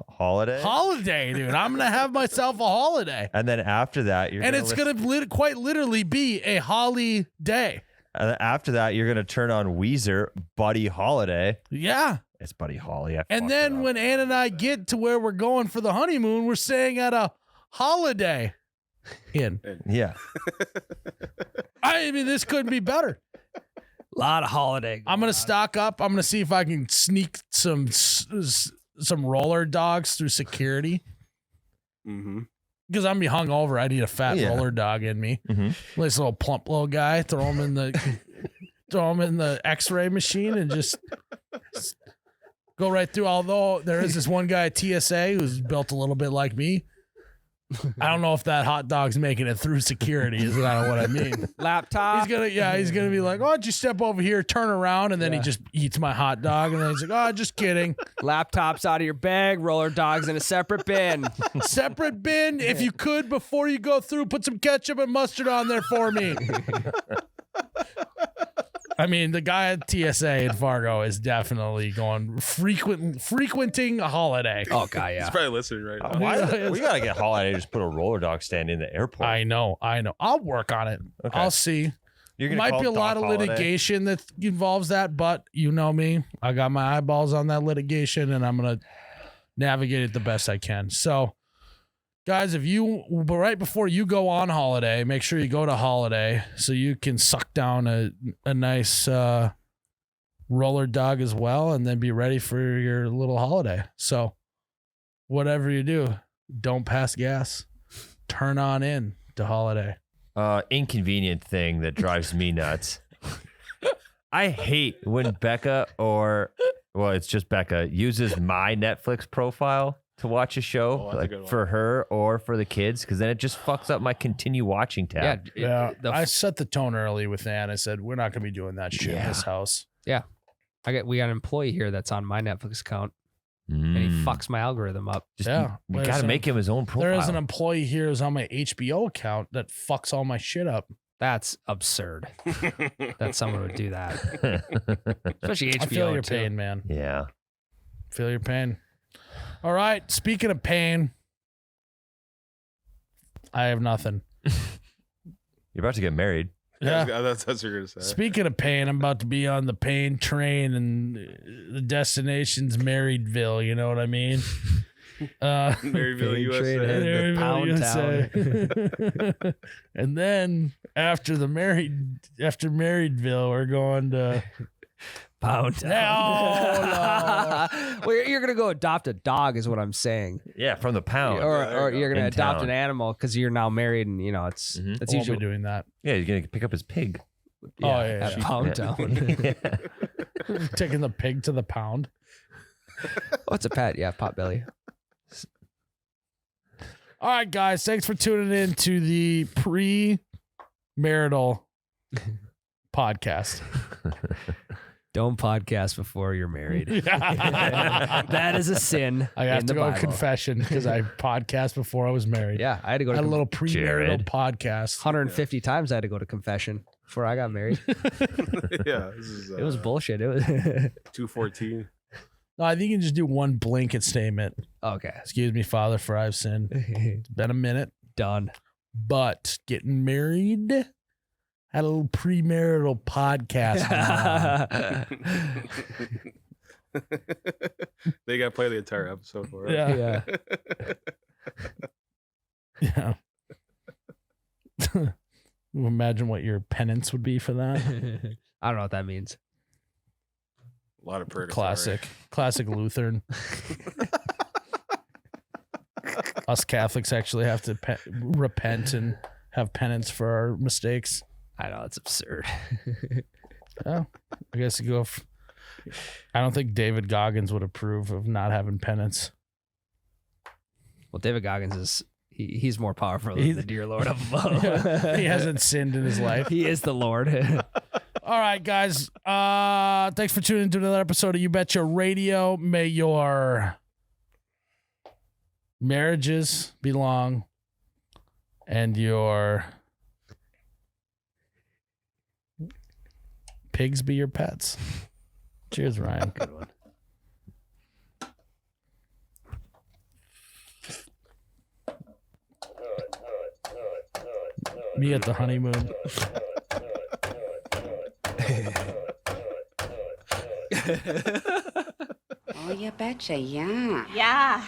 Holiday? Holiday, dude. I'm going to have myself a holiday. And then after that, And it's going to quite literally be a holly day. And then after that, you're going to turn on Weezer, Buddy Holiday. Yeah. It's Buddy Holly. I And fucked then it up. when Ann and I get to where we're going for the honeymoon, we're staying at a Holiday Inn. Yeah. I mean, this couldn't be better. a lot of holiday. I'm going to stock up. I'm going to see if I can sneak some roller dogs through security. Mm-hmm. Because I'm be hungover, I need a fat Yeah. roller dog in me. Mhm. Nice little plump little guy. Throw him in the X-ray machine and just go right through. Although there is this one guy at TSA who's built a little bit like me. I don't know if that hot dog's making it through security. Is kind of what I mean. Laptop. He's gonna be like, "Oh, why don't you step over here, turn around," and then he just eats my hot dog, and then he's like, "Oh, just kidding." Laptops out of your bag. Roller dogs in a separate bin. Separate bin, if you could, before you go through, put some ketchup and mustard on there for me. I mean, the guy at TSA in Fargo is definitely going frequenting a holiday. Oh god, He's yeah. probably listening right now. We got to get Holiday to just put a roller dog stand in the airport. I know. I'll work on it. Okay. I'll see. You're gonna Might call be a Doc lot of Holliday? litigation that involves that, but you know me. I got my eyeballs on that litigation, and I'm going to navigate it the best I can. So, guys, but right before you go on holiday, make sure you go to holiday so you can suck down a nice roller dog as well, and then be ready for your little holiday. So, whatever you do, don't pass gas. Turn on in to holiday. Inconvenient thing that drives me nuts. I hate when Becca it's just Becca uses my Netflix profile to watch a show Oh, that's a good one. for her or for the kids, because then it just fucks up my continue watching tab. Yeah. I set the tone early with Ann. I said, we're not going to be doing that shit in this house. We got an employee here that's on my Netflix account, and he fucks my algorithm up. Just, Yeah. we got to make him his own profile. There is an employee here who's on my HBO account that fucks all my shit up. That's absurd that someone would do that, especially HBO. I feel your too. pain, man. Yeah. Feel your pain. All right. Speaking of pain, I have nothing. You're about to get married. Yeah. That's what you're gonna say. Speaking of pain, I'm about to be on the pain train, and the destination's Marriedville. You know what I mean? Maryville, Pain USA. train and the pound town. And then after Marriedville, we're going to Pound town. Well, you're gonna go adopt a dog, is what I'm saying, Yeah, from the pound. or there you you're gonna In adopt town. an animal because you're now married, and you know it's Mhm. it's I won't be usually doing that. Yeah, he's going to pick up his pig. at yeah. Pound Yeah. Town. Yeah. Taking the pig to the pound. Oh, it's a pet. Yeah, Potbelly. All right, guys. Thanks for tuning in to the pre-marital podcast. Don't podcast before you're married. That is a sin. I have in to the go Bible. confession because I podcast before I was married. Yeah, I had to go I to had a little Jared. premarital podcast. 150 times. I had to go to confession before I got married. Yeah, this is, It was bullshit. It was 214. No, I think you can just do one blanket statement. okay. Excuse me, Father, for I've sinned. It's been a minute, Done. but getting married, had a little premarital podcast. They got to play the entire episode for it. Yeah. Yeah. Yeah. Imagine what your penance would be for that. I don't know what that means. A lot of purgatory. Classic Lutheran. Us Catholics actually have to repent and have penance for our mistakes. I know it's absurd. Oh, I guess you go I don't think David Goggins would approve of not having penance. Well, David Goggins is he's more powerful than the dear Lord of above. He hasn't sinned in his life. He is the Lord. All right, guys. Thanks for tuning into another episode of You Betcha Radio. May your marriages be long and your pigs be your pets. Cheers, Ryan. Good one. Me at the honeymoon. Oh, you betcha, yeah. Yeah.